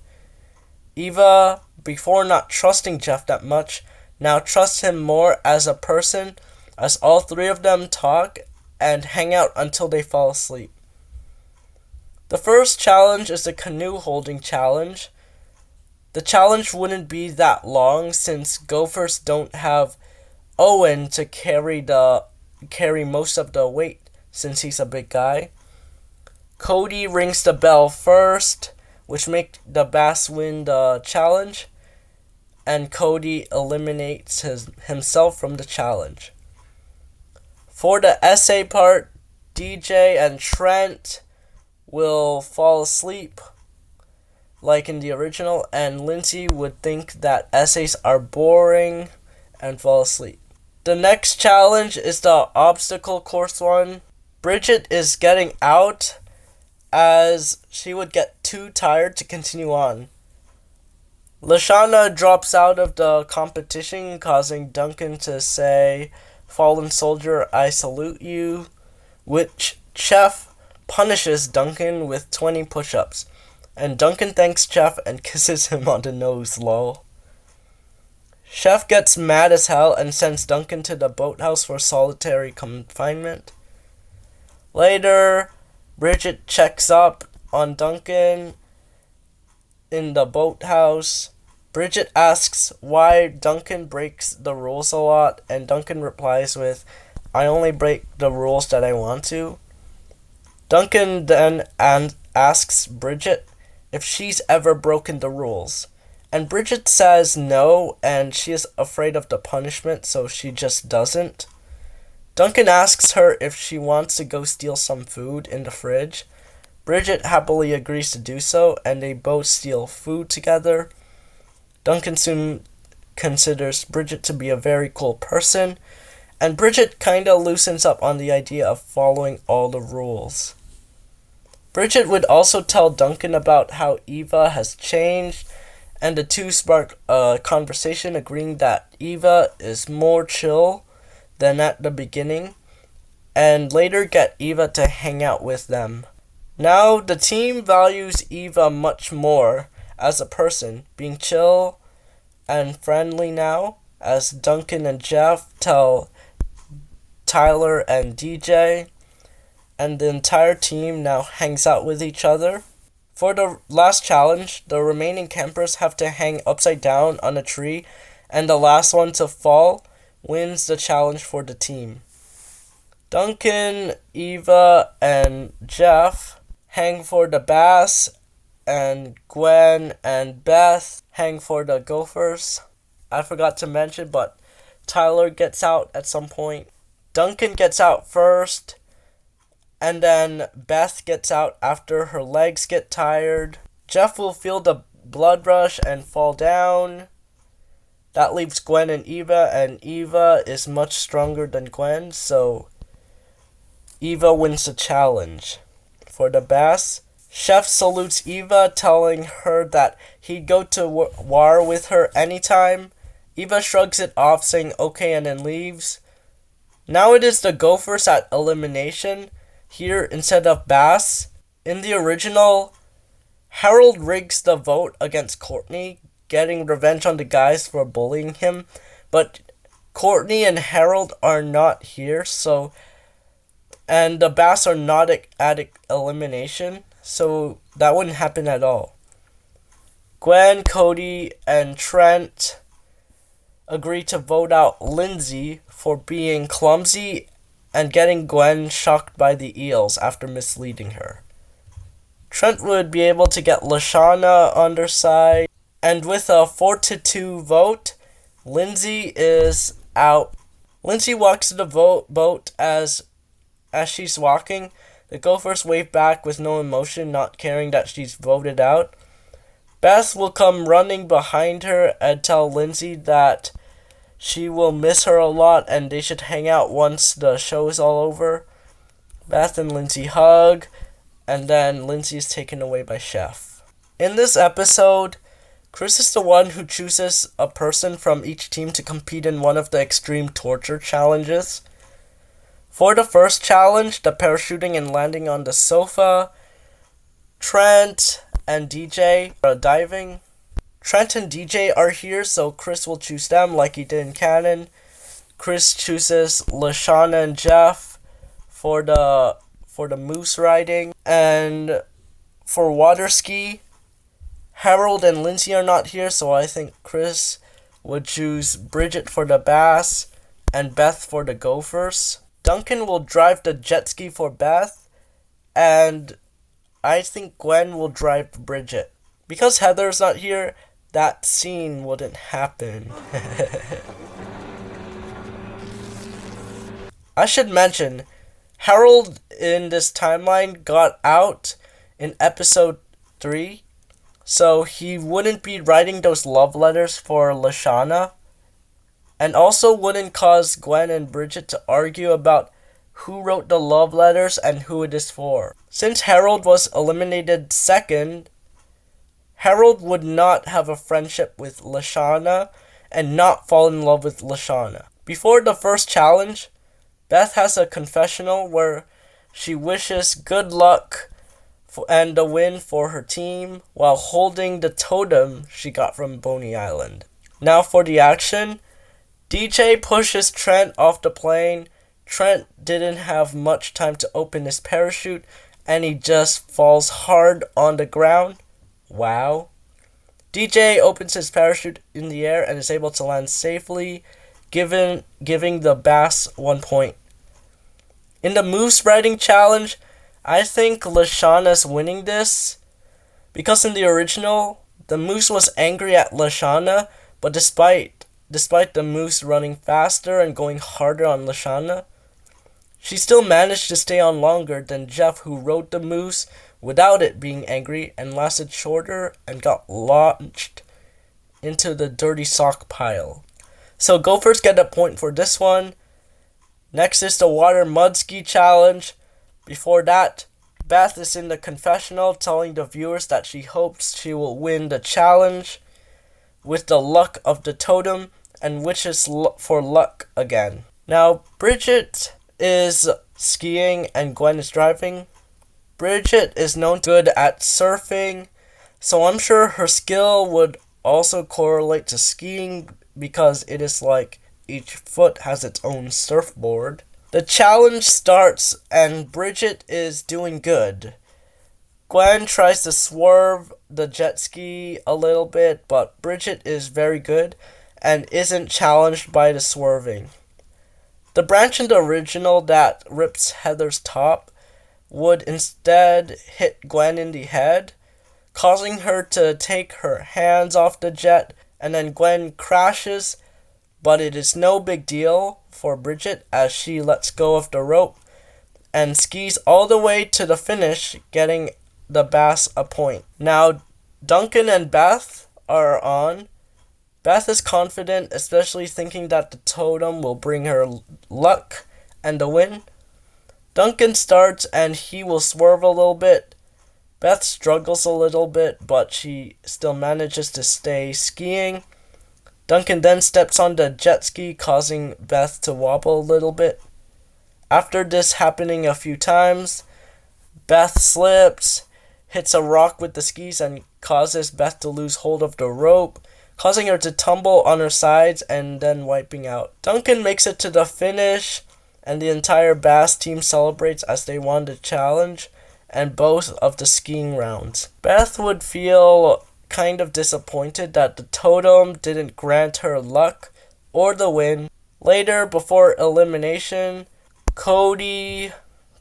Eva, before not trusting Jeff that much, now trusts him more as a person, as all 3 of them talk and hang out until they fall asleep. The first challenge is the canoe holding challenge. The challenge wouldn't be that long since Gophers don't have Owen to carry most of the weight since he's a big guy. Cody rings the bell first, which makes the Bass win the challenge, and Cody eliminates himself from the challenge. For the essay part, DJ and Trent will fall asleep like in the original, and Lindsay would think that essays are boring and fall asleep. The next challenge is the obstacle course one. Bridget is getting out as she would get too tired to continue on. Lashana drops out of the competition, causing Duncan to say, "Fallen soldier, I salute you," which Chef punishes Duncan with 20 push-ups. And Duncan thanks Chef and kisses him on the nose, lol. Chef gets mad as hell and sends Duncan to the boathouse for solitary confinement. Later, Bridget checks up on Duncan in the boathouse. Bridget asks why Duncan breaks the rules a lot, and Duncan replies with, "I only break the rules that I want to." Duncan then asks Bridget if she's ever broken the rules, and Bridget says no, and she is afraid of the punishment, so she just doesn't. Duncan asks her if she wants to go steal some food in the fridge. Bridget happily agrees to do so, and they both steal food together. Duncan soon considers Bridget to be a very cool person, and Bridget kinda loosens up on the idea of following all the rules. Bridget would also tell Duncan about how Eva has changed, and the two spark a conversation agreeing that Eva is more chill than at the beginning, and later get Eva to hang out with them. Now, the team values Eva much more as a person, being chill and friendly now, as Duncan and Jeff tell Tyler and DJ, and the entire team now hangs out with each other. For the last challenge, the remaining campers have to hang upside down on a tree, and the last one to fall wins the challenge for the team. Duncan, Eva, and Jeff hang for the bass, and Gwen and Beth hang for the gophers. I forgot to mention, but Tyler gets out at some point. Duncan gets out first, and then Beth gets out after her legs get tired. Jeff will feel the blood rush and fall down. That leaves Gwen and Eva is much stronger than Gwen, so Eva wins the challenge. For the bass, Chef salutes Eva, telling her that he'd go to war with her anytime. Eva shrugs it off, saying okay, and then leaves. Now it is the gophers at elimination, here instead of bass. In the original, Harold rigs the vote against Courtney, getting revenge on the guys for bullying him, but Courtney and Harold are not here, and the bass are not at elimination, so that wouldn't happen at all. Gwen, Cody, and Trent agree to vote out Lindsay for being clumsy and getting Gwen shocked by the eels after misleading her. Trent would be able to get Lashana on their side, and with a 4-2 vote, Lindsay is out. Lindsay walks to the boat as she's walking. The gophers wave back with no emotion, not caring that she's voted out. Beth will come running behind her and tell Lindsay that she will miss her a lot and they should hang out once the show is all over. Beth and Lindsay hug, and then Lindsay is taken away by Chef. In this episode, Chris is the one who chooses a person from each team to compete in one of the extreme torture challenges. For the first challenge, the parachuting and landing on the sofa, Trent and DJ are diving. Trent and DJ are here, so Chris will choose them like he did in canon. Chris chooses Lashana and Jeff for the moose riding. And for water ski, Harold and Lindsay are not here, so I think Chris would choose Bridget for the bass and Beth for the gophers. Duncan will drive the jet ski for Beth, and I think Gwen will drive Bridget. Because Heather's not here, that scene wouldn't happen. I should mention, Harold in this timeline got out in episode 3, so he wouldn't be writing those love letters for Lashana. and also wouldn't cause Gwen and Bridget to argue about who wrote the love letters and who it is for. Since Harold was eliminated second, Harold would not have a friendship with Lashana and not fall in love with Lashana. Before the first challenge, Beth has a confessional where she wishes good luck and a win for her team while holding the totem she got from Boney Island. Now for the action. DJ pushes Trent off the plane. Trent didn't have much time to open his parachute and he just falls hard on the ground. Wow. DJ opens his parachute in the air and is able to land safely, giving the Bass 1 point. In the Moose Riding Challenge, I think Lashana's winning this, because in the original, the Moose was angry at Lashana, but despite the Moose running faster and going harder on Lashana, she still managed to stay on longer than Jeff, who rode the Moose without it being angry and lasted shorter and got launched into the dirty sock pile. So Gophers get a point for this one. Next is the Water Mud Ski Challenge. Before that, Beth is in the confessional telling the viewers that she hopes she will win the challenge with the luck of the totem and wishes for luck again. Now, Bridget is skiing and Gwen is driving. Bridget is known good at surfing, so I'm sure her skill would also correlate to skiing because it is like each foot has its own surfboard. The challenge starts and Bridget is doing good. Gwen tries to swerve the jet ski a little bit, but Bridget is very good and isn't challenged by the swerving. The branch in the original that rips Heather's top would instead hit Gwen in the head, causing her to take her hands off the jet, and then Gwen crashes, but it is no big deal for Bridget as she lets go of the rope and skis all the way to the finish, getting the Bass a point. Now, Duncan and Beth are on. Beth is confident, especially thinking that the totem will bring her luck and a win. Duncan starts and he will swerve a little bit. Beth struggles a little bit, but she still manages to stay skiing. Duncan then steps on the jet ski, causing Beth to wobble a little bit. After this happening a few times, Beth slips, hits a rock with the skis, and causes Beth to lose hold of the rope, causing her to tumble on her sides and then wiping out. Duncan makes it to the finish, and the entire Bass team celebrates as they won the challenge and both of the skiing rounds. Beth would feel kind of disappointed that the totem didn't grant her luck or the win. Later, before elimination, Cody,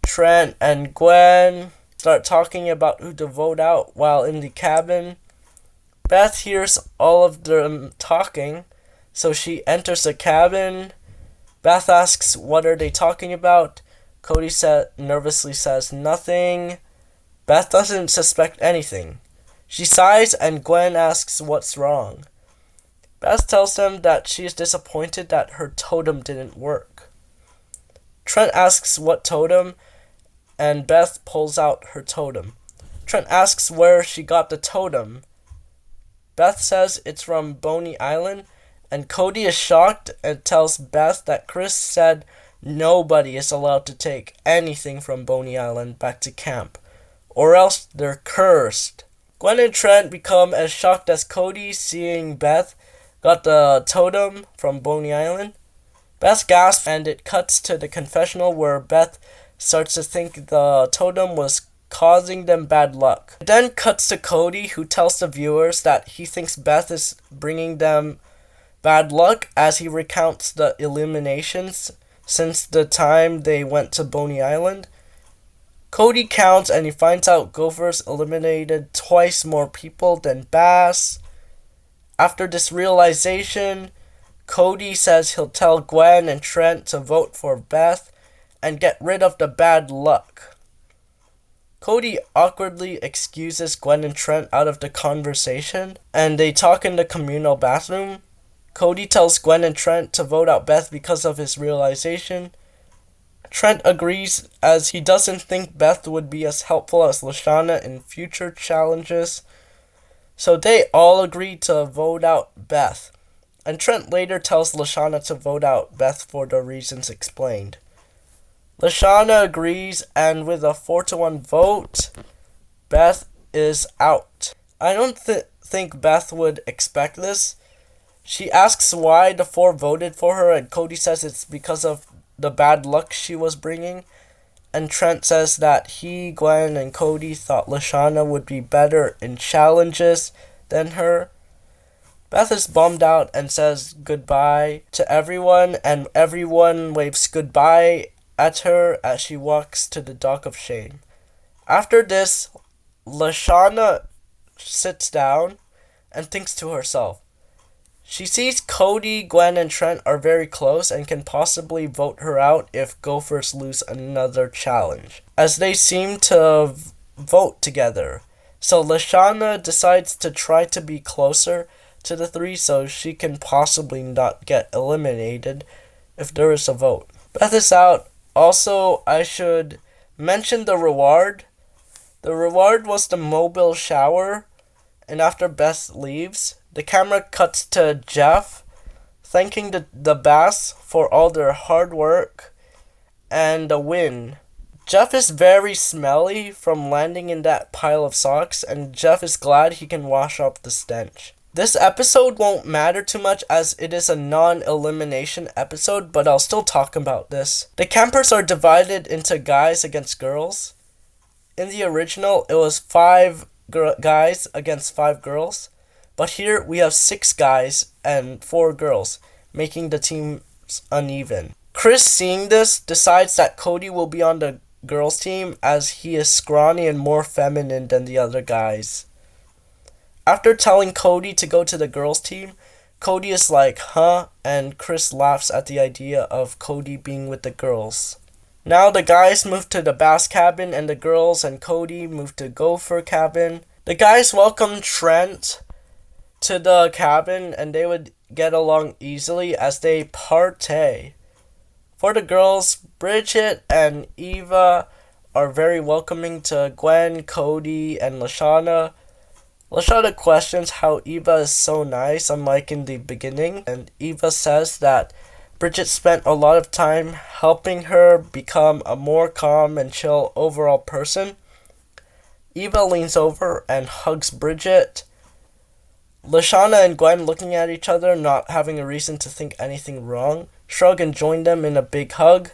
Trent, and Gwen start talking about who to vote out while in the cabin. Beth hears all of them talking, so she enters the cabin. Beth asks, "What are they talking about?" Cody nervously says nothing. Beth doesn't suspect anything. She sighs and Gwen asks what's wrong. Beth tells them that she is disappointed that her totem didn't work. Trent asks what totem, and Beth pulls out her totem. Trent asks where she got the totem. Beth says it's from Boney Island, and Cody is shocked and tells Beth that Chris said nobody is allowed to take anything from Boney Island back to camp, or else they're cursed. Gwen and Trent become as shocked as Cody seeing Beth got the totem from Boney Island. Beth gasps and it cuts to the confessional where Beth starts to think the totem was causing them bad luck. It then cuts to Cody, who tells the viewers that he thinks Beth is bringing them bad luck as he recounts the eliminations since the time they went to Boney Island. Cody counts and he finds out Gophers eliminated twice more people than Bass. After this realization, Cody says he'll tell Gwen and Trent to vote for Beth and get rid of the bad luck. Cody awkwardly excuses Gwen and Trent out of the conversation, and they talk in the communal bathroom. Cody tells Gwen and Trent to vote out Beth because of his realization. Trent agrees as he doesn't think Beth would be as helpful as Lashana in future challenges. So they all agree to vote out Beth. And Trent later tells Lashana to vote out Beth for the reasons explained. Lashana agrees, and with a 4-1 vote, Beth is out. I don't think Beth would expect this. She asks why the 4 voted for her, and Cody says it's because of the bad luck she was bringing. And Trent says that he, Gwen, and Cody thought Lashana would be better in challenges than her. Beth is bummed out and says goodbye to everyone, and everyone waves goodbye at her as she walks to the dock of shame. After this, Lashana sits down and thinks to herself. She sees Cody, Gwen, and Trent are very close and can possibly vote her out if Gophers lose another challenge, as they seem to vote together. So Lashana decides to try to be closer to the 3 so she can possibly not get eliminated if there is a vote. Beth is out. Also, I should mention the reward. The reward was the mobile shower, and after Beth leaves, the camera cuts to Jeff thanking the Bass for all their hard work and the win. Jeff is very smelly from landing in that pile of socks, and Jeff is glad he can wash off the stench. This episode won't matter too much as it is a non-elimination episode, but I'll still talk about this. The campers are divided into guys against girls. In the original, it was 5 guys against 5 girls. But here we have 6 guys and 4 girls, making the teams uneven. Chris, seeing this, decides that Cody will be on the girls' team as he is scrawny and more feminine than the other guys. After telling Cody to go to the girls' team, Cody is like, huh? And Chris laughs at the idea of Cody being with the girls. Now the guys move to the Bass cabin and the girls and Cody move to Gopher cabin. The guys welcome Trent to the cabin and they would get along easily as they partay. For the girls, Bridget and Eva are very welcoming to Gwen, Cody, and Lashana. Lashana questions how Eva is so nice, unlike in the beginning, and Eva says that Bridget spent a lot of time helping her become a more calm and chill overall person. Eva leans over and hugs Bridget. Lashana and Gwen, looking at each other, not having a reason to think anything wrong, shrug and join them in a big hug.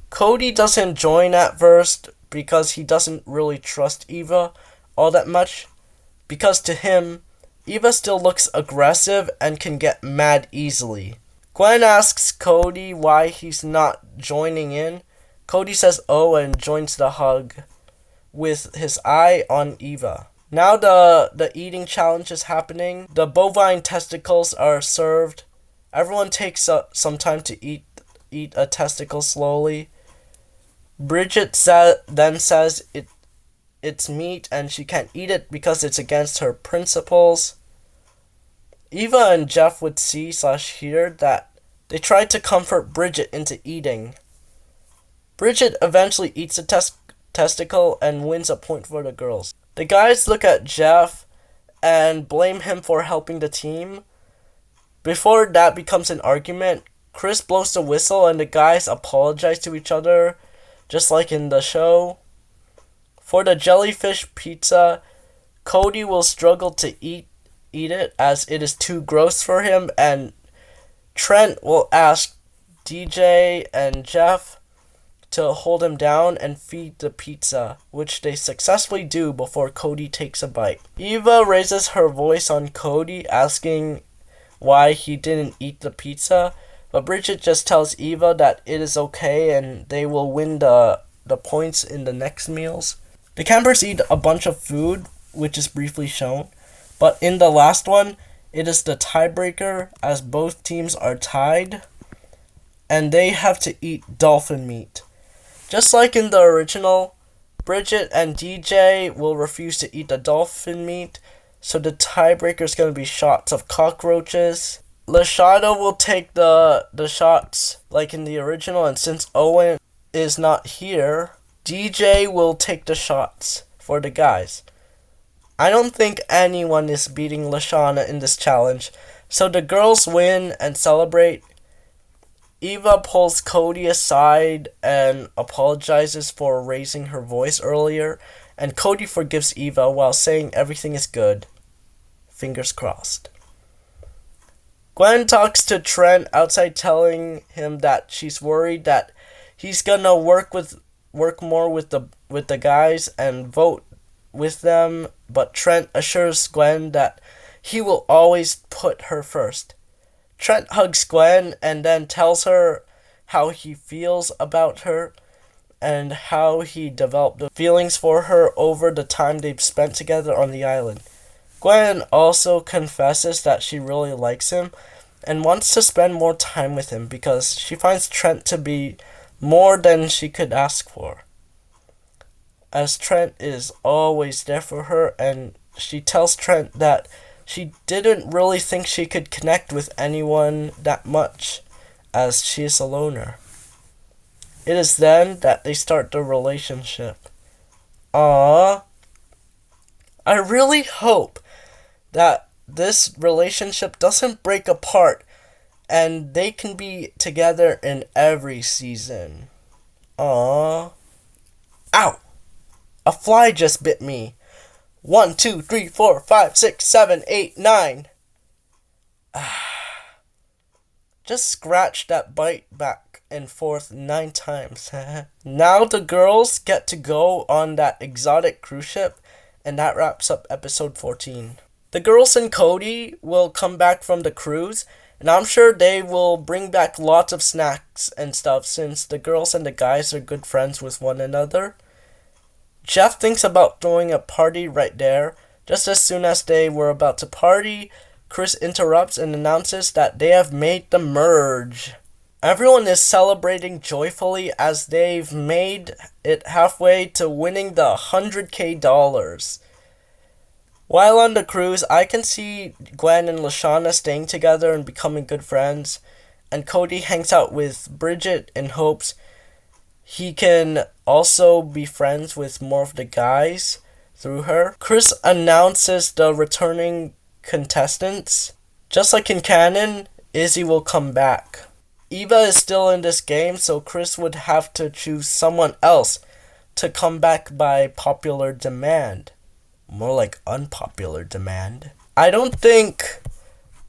Cody doesn't join at first because he doesn't really trust Eva all that much, because to him, Eva still looks aggressive and can get mad easily. Gwen asks Cody why he's not joining in. Cody says oh and joins the hug with his eye on Eva. Now the eating challenge is happening. The bovine testicles are served. Everyone takes some time to eat a testicle slowly. Bridget then says it's meat and she can't eat it because it's against her principles. Eva and Jeff would see/hear that they tried to comfort Bridget into eating. Bridget eventually eats a testicle and wins a point for the girls. The guys look at Jeff and blame him for helping the team. Before that becomes an argument, Chris blows the whistle and the guys apologize to each other, just like in the show. For the jellyfish pizza, Cody will struggle to eat it as it is too gross for him, and Trent will ask DJ and Jeff to hold him down and feed the pizza, which they successfully do before Cody takes a bite. Eva raises her voice on Cody, asking why he didn't eat the pizza, but Bridget just tells Eva that it is okay and they will win the points in the next meals. The campers eat a bunch of food, which is briefly shown, but in the last one, it is the tiebreaker as both teams are tied, and they have to eat dolphin meat. Just like in the original, Bridget and DJ will refuse to eat the dolphin meat, so the tiebreaker is going to be shots of cockroaches. Lashana will take the shots like in the original, and since Owen is not here, DJ will take the shots for the guys. I don't think anyone is beating Lashana in this challenge, so the girls win and celebrate. Eva pulls Cody aside and apologizes for raising her voice earlier, and Cody forgives Eva while saying everything is good. Fingers crossed. Gwen talks to Trent outside, telling him that she's worried that he's gonna work more with the guys and vote with them, but Trent assures Gwen that he will always put her first. Trent hugs Gwen and then tells her how he feels about her and how he developed the feelings for her over the time they've spent together on the island. Gwen also confesses that she really likes him and wants to spend more time with him because she finds Trent to be more than she could ask for, as Trent is always there for her, and she tells Trent that she didn't really think she could connect with anyone that much, as she is a loner. It is then that they start the relationship. Aww. I really hope that this relationship doesn't break apart and they can be together in every season. Aww. Ow! A fly just bit me. 1, 2, 3, 4, 5, 6, 7, 8, 9. Just scratch that bite back and forth 9 times. Now the girls get to go on that exotic cruise ship, and that wraps up episode 14. The girls and Cody will come back from the cruise, and I'm sure they will bring back lots of snacks and stuff since the girls and the guys are good friends with one another. Jeff thinks about throwing a party right there. Just as soon as they were about to party, Chris interrupts and announces that they have made the merge. Everyone is celebrating joyfully as they've made it halfway to winning the $100,000. While on the cruise, I can see Gwen and Lashana staying together and becoming good friends, and Cody hangs out with Bridget in hopes he can also be friends with more of the guys through her. Chris announces the returning contestants. Just like in canon, Izzy will come back. Eva is still in this game, so Chris would have to choose someone else to come back by popular demand. More like unpopular demand. I don't think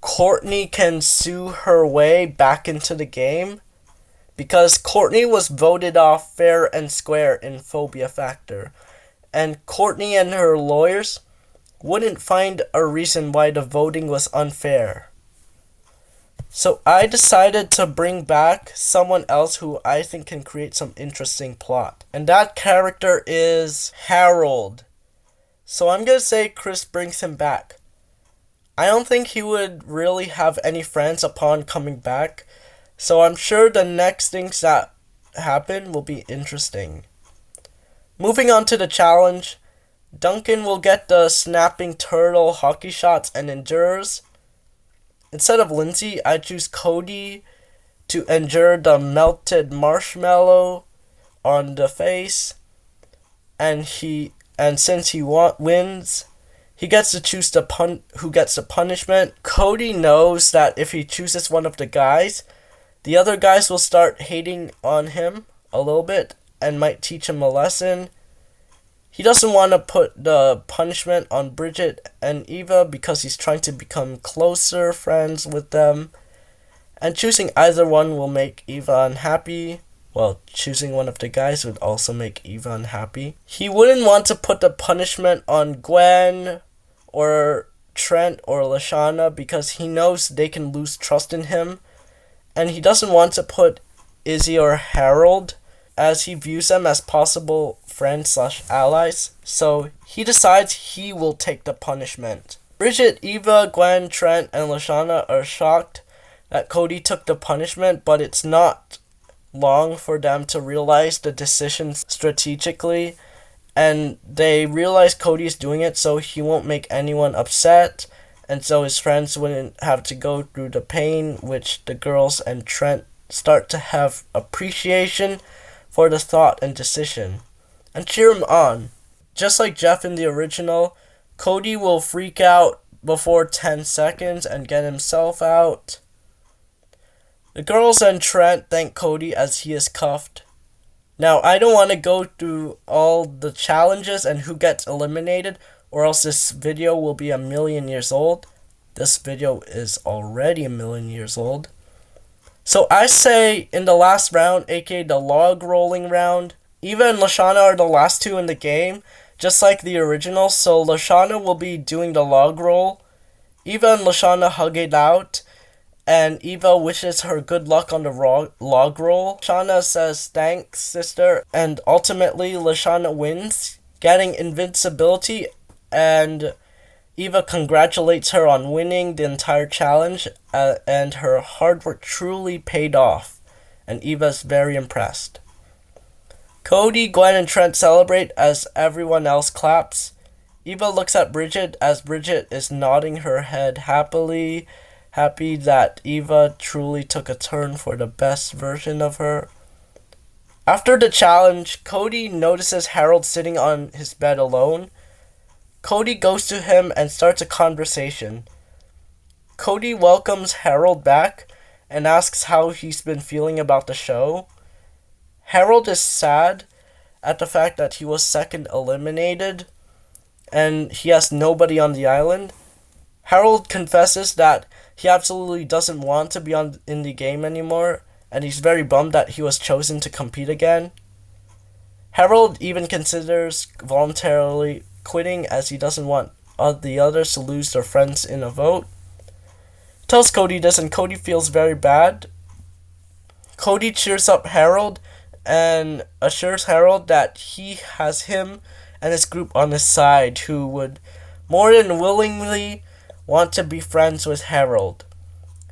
Courtney can sue her way back into the game, because Courtney was voted off fair and square in Phobia Factor, and Courtney and her lawyers wouldn't find a reason why the voting was unfair. So I decided to bring back someone else who I think can create some interesting plot, and that character is Harold. So I'm gonna say Chris brings him back. I don't think he would really have any friends upon coming back, so I'm sure the next things that happen will be interesting. Moving on to the challenge, Duncan will get the snapping turtle hockey shots and endures. Instead of Lindsay, I choose Cody to endure the melted marshmallow on the face, and since he wins, he gets to choose who gets the punishment. Cody knows that if he chooses one of the guys, the other guys will start hating on him a little bit and might teach him a lesson. He doesn't want to put the punishment on Bridget and Eva because he's trying to become closer friends with them. And choosing either one will make Eva unhappy. Well, choosing one of the guys would also make Eva unhappy. He wouldn't want to put the punishment on Gwen or Trent or Lashana because he knows they can lose trust in him. And he doesn't want to put Izzy or Harold, as he views them as possible friends/allies. So he decides he will take the punishment. Bridget, Eva, Gwen, Trent, and Lashana are shocked that Cody took the punishment, but it's not long for them to realize the decision strategically, and they realize Cody is doing it so he won't make anyone upset, and so his friends wouldn't have to go through the pain, which the girls and Trent start to have appreciation for the thought and decision, and cheer him on. Just like Jeff in the original, Cody will freak out before 10 seconds and get himself out. The girls and Trent thank Cody as he is cuffed. Now, I don't want to go through all the challenges and who gets eliminated, or else this video will be 1,000,000 years old. This video is already 1,000,000 years old. So I say in the last round, aka the log rolling round, Eva and Lashana are the last two in the game, just like the original, so Lashana will be doing the log roll. Eva and Lashana hug it out, and Eva wishes her good luck on the log roll. Lashana says, "Thanks, sister," and ultimately Lashana wins, getting invincibility, and Eva congratulates her on winning the entire challenge, and her hard work truly paid off, and Eva's very impressed. Cody, Gwen, and Trent celebrate as everyone else claps. Eva looks at Bridget as Bridget is nodding her head happily, happy that Eva truly took a turn for the best version of her. After the challenge, Cody notices Harold sitting on his bed alone. Cody goes to him and starts a conversation. Cody welcomes Harold back and asks how he's been feeling about the show. Harold is sad at the fact that he was second eliminated and he has nobody on the island. Harold confesses that he absolutely doesn't want to be in the game anymore, and he's very bummed that he was chosen to compete again. Harold even considers voluntarily quitting as he doesn't want the others to lose their friends in a vote. Tells Cody this, and Cody feels very bad. Cody cheers up Harold and assures Harold that he has him and his group on his side, who would more than willingly want to be friends with Harold.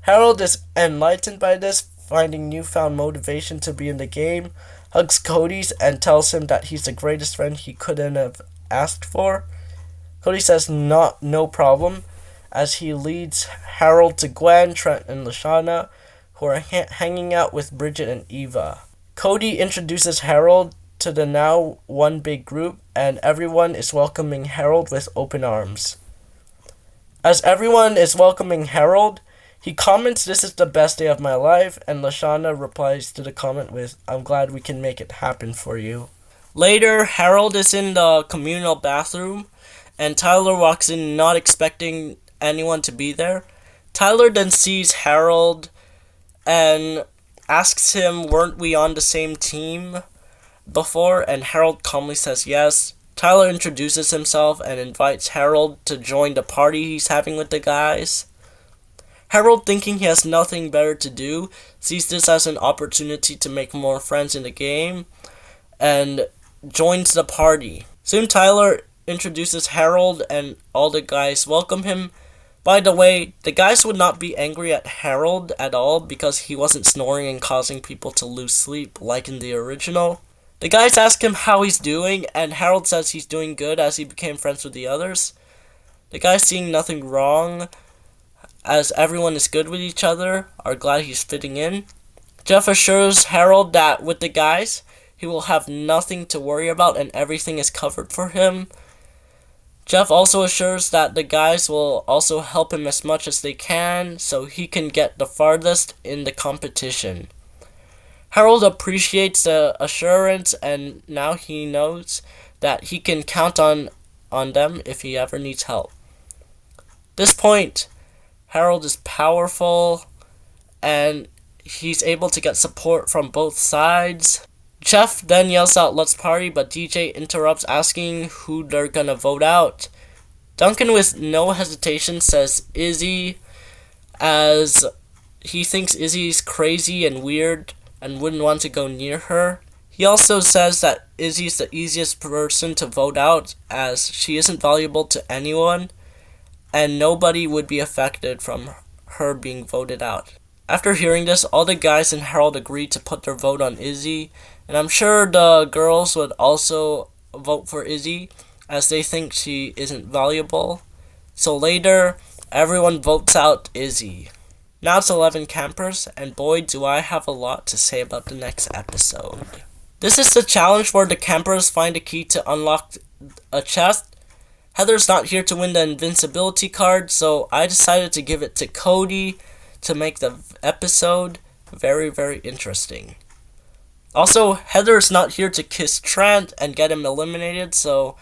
Harold is enlightened by this, finding newfound motivation to be in the game, hugs Cody's and tells him that he's the greatest friend he couldn't have asked for. Cody says no problem, as he leads Harold to Gwen, Trent, and Lashana, who are hanging out with Bridget and Eva. Cody introduces Harold to the now one big group, and everyone is welcoming Harold with open arms. As everyone is welcoming Harold, he comments, "This is the best day of my life," and Lashana replies to the comment with, "I'm glad we can make it happen for you." Later, Harold is in the communal bathroom, and Tyler walks in not expecting anyone to be there. Tyler then sees Harold and asks him, "Weren't we on the same team before?" And Harold calmly says yes. Tyler introduces himself and invites Harold to join the party he's having with the guys. Harold, thinking he has nothing better to do, sees this as an opportunity to make more friends in the game and joins the party. Soon Tyler introduces Harold and all the guys welcome him. By the way, the guys would not be angry at Harold at all because he wasn't snoring and causing people to lose sleep like in the original. The guys ask him how he's doing, and Harold says he's doing good as he became friends with the others. The guys, seeing nothing wrong as everyone is good with each other, are glad he's fitting in. Jeff assures Harold that with the guys, he will have nothing to worry about and everything is covered for him. Jeff also assures that the guys will also help him as much as they can so he can get the farthest in the competition. Harold appreciates the assurance, and now he knows that he can count on them if he ever needs help. At this point, Harold is powerful and he's able to get support from both sides. Jeff then yells out, "Let's party," but DJ interrupts, asking who they're gonna vote out. Duncan, with no hesitation, says Izzy, as he thinks Izzy's crazy and weird and wouldn't want to go near her. He also says that Izzy's the easiest person to vote out, as she isn't valuable to anyone and nobody would be affected from her being voted out. After hearing this, all the guys and Harold agree to put their vote on Izzy, and I'm sure the girls would also vote for Izzy as they think she isn't valuable. So later, Everyone votes out Izzy. Now it's 11 campers, and boy do I have a lot to say about the next episode. This is the challenge where the campers find a key to unlock a chest. Heather's not here to win the invincibility card, so I decided to give it to Cody to make the episode very, very interesting. Also, Heather's not here to kiss Trent and get him eliminated, so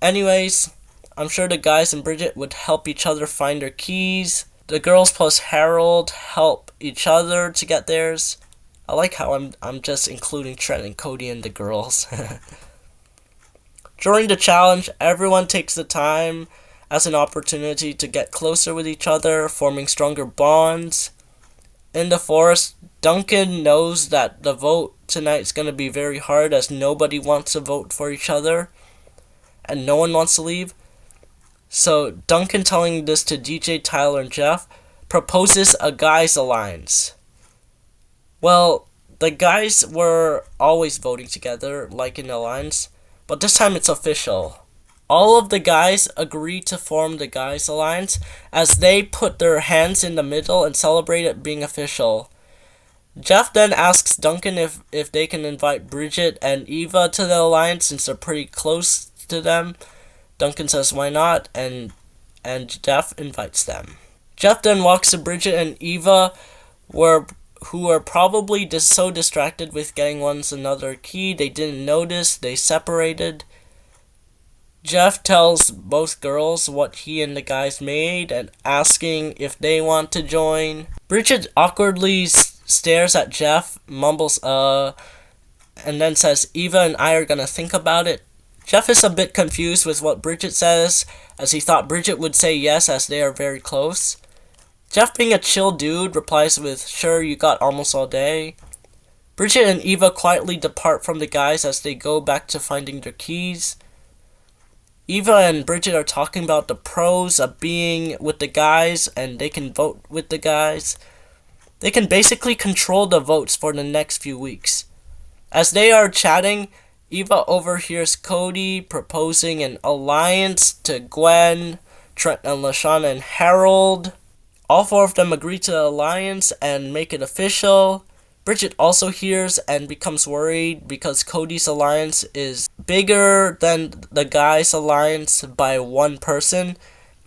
anyways, I'm sure the guys and Bridget would help each other find their keys. The girls plus Harold help each other to get theirs. I like how I'm just including Trent and Cody and the girls. During the challenge, everyone takes the time as an opportunity to get closer with each other, forming stronger bonds. In the forest, Duncan knows that the vote tonight is going to be very hard as nobody wants to vote for each other and no one wants to leave. So Duncan, telling this to DJ, Tyler, and Jeff, proposes a guys alliance. Well, the guys were always voting together, like in the alliance, but this time it's official. All of the guys agree to form the guys alliance as they put their hands in the middle and celebrate it being official. Jeff then asks Duncan if they can invite Bridget and Eva to the alliance since they're pretty close to them. Duncan says why not, and Jeff invites them. Jeff then walks to Bridget and Eva, who are probably so distracted with getting another key they didn't notice they separated. Jeff tells both girls what he and the guys made and asking if they want to join. Bridget awkwardly stares at Jeff, mumbles and then says Eva and I are gonna think about it. Jeff is a bit confused with what Bridget says, as he thought Bridget would say yes as they are very close. Jeff, being a chill dude, replies with, "Sure, you got almost all day." Bridget and Eva quietly depart from the guys as they go back to finding their keys. Eva and Bridget are talking about the pros of being with the guys, and they can vote with the guys. They can basically control the votes for the next few weeks. As they are chatting, Eva overhears Cody proposing an alliance to Gwen, Trent and LaShawn and Harold. All four of them agree to the alliance and make it official. Bridget also hears and becomes worried because Cody's alliance is bigger than the guys' alliance by one person,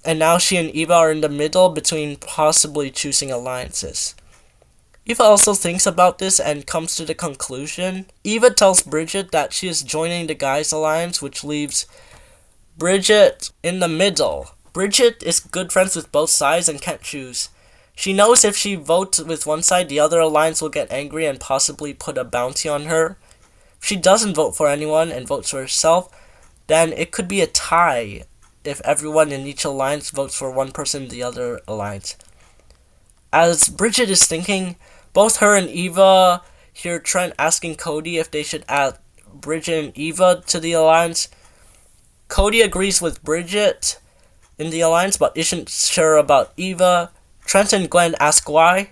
and now she and Eva are in the middle between possibly choosing alliances. Eva also thinks about this and comes to the conclusion. Eva tells Bridget that she is joining the guys' alliance, which leaves Bridget in the middle. Bridget is good friends with both sides and can't choose. She knows if she votes with one side, the other alliance will get angry and possibly put a bounty on her. If she doesn't vote for anyone and votes for herself, then it could be a tie if everyone in each alliance votes for one person in the other alliance. As Bridget is thinking, both her and Eva hear Trent asking Cody if they should add Bridget and Eva to the alliance. Cody agrees with Bridget in the alliance but isn't sure about Eva. Trent and Gwen ask why.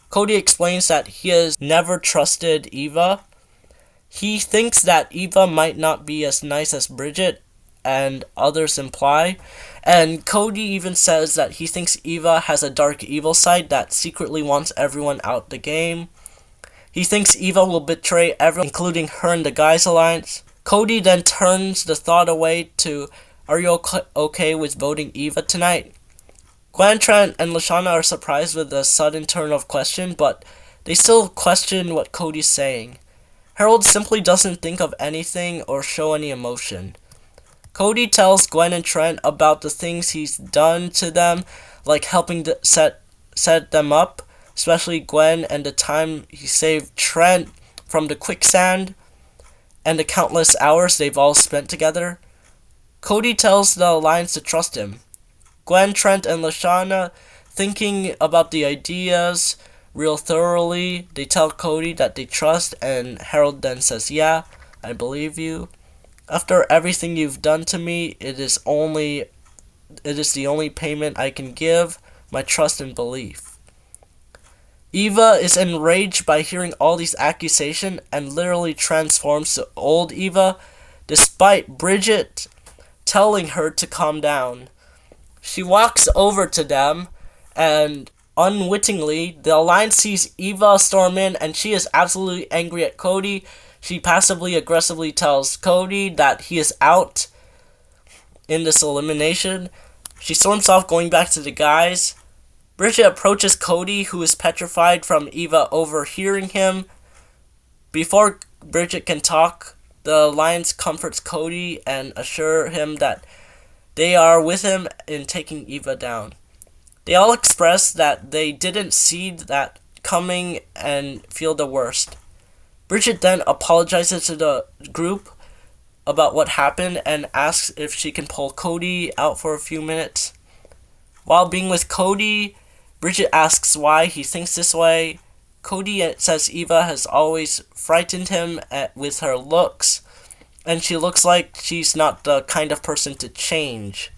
Cody explains that he has never trusted Eva. He thinks that Eva might not be as nice as Bridget and others imply. And Cody even says that he thinks Eva has a dark evil side that secretly wants everyone out the game. He thinks Eva will betray everyone, including her and the guys' alliance. Cody then turns the thought away to, "Are you okay with voting Eva tonight?" Gwen, Trent, and LaShawn are surprised with the sudden turn of question, but they still question what Cody's saying. Harold simply doesn't think of anything or show any emotion. Cody tells Gwen and Trent about the things he's done to them, like helping set them up, especially Gwen, and the time he saved Trent from the quicksand, and the countless hours they've all spent together. Cody tells the alliance to trust him. Gwen, Trent, and LaShawn, thinking about the ideas real thoroughly, they tell Cody that they trust, and Harold then says, "Yeah, I believe you. After everything you've done to me, it is the only payment I can give, my trust and belief." Eva is enraged by hearing all these accusations and literally transforms to old Eva, despite Bridget telling her to calm down. She walks over to them, and unwittingly, the Alliance sees Eva storm in, and she is absolutely angry at Cody. She passively aggressively tells Cody that he is out in this elimination. She storms off, going back to the guys. Bridget approaches Cody, who is petrified from Eva overhearing him. Before Bridget can talk, the Alliance comforts Cody and assure him that they are with him in taking Eva down. They all express that they didn't see that coming and feel the worst. Bridget then apologizes to the group about what happened and asks if she can pull Cody out for a few minutes. While being with Cody, Bridget asks why he thinks this way. Cody says Eva has always frightened him with her looks, and she looks like she's not the kind of person to change.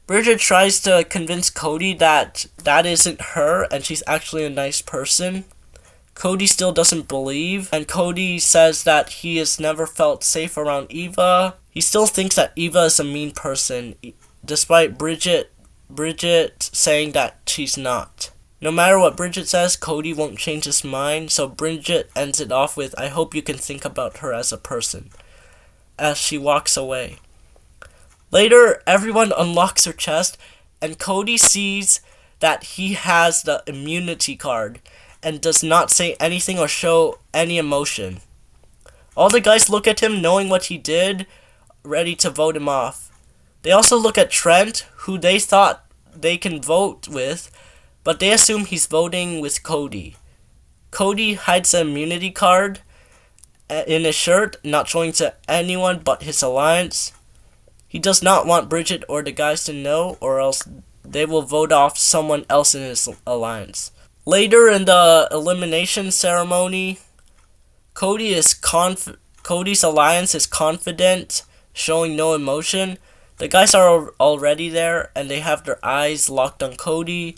Bridget tries to convince Cody that that isn't her and she's actually a nice person. Cody still doesn't believe, and Cody says that he has never felt safe around Eva. He still thinks that Eva is a mean person, despite Bridget saying that she's not. No matter what Bridget says, Cody won't change his mind, so Bridget ends it off with, "I hope you can think about her as a person," as she walks away. Later, everyone unlocks her chest, and Cody sees that he has the immunity card and does not say anything or show any emotion. All the guys look at him knowing what he did, ready to vote him off. They also look at Trent, who they thought they can vote with, but they assume he's voting with Cody. Cody hides the immunity card in his shirt, not showing to anyone but his alliance. He does not want Bridget or the guys to know, or else they will vote off someone else in his alliance. Later in the elimination ceremony, Cody's alliance is confident, showing no emotion. The guys are already there, and they have their eyes locked on Cody,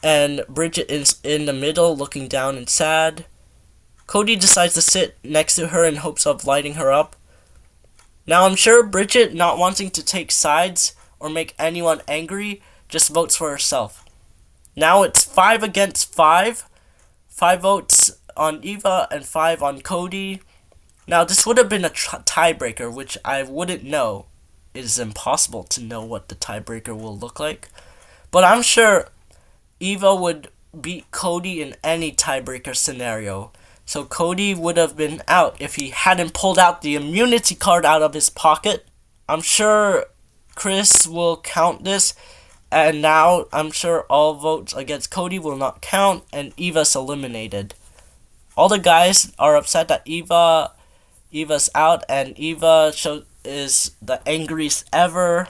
and Bridget is in the middle, looking down and sad. Cody decides to sit next to her in hopes of lighting her up. Now I'm sure Bridget, not wanting to take sides or make anyone angry, just votes for herself. Now it's 5 against 5. 5 votes on Eva and 5 on Cody. Now this would have been a tiebreaker, which I wouldn't know. It is impossible to know what the tiebreaker will look like. But I'm sure Eva would beat Cody in any tiebreaker scenario. So Cody would have been out if he hadn't pulled out the immunity card out of his pocket. I'm sure Chris will count this, and now I'm sure all votes against Cody will not count, and Eva's eliminated. All the guys are upset that Eva's out, and Eva is the angriest ever.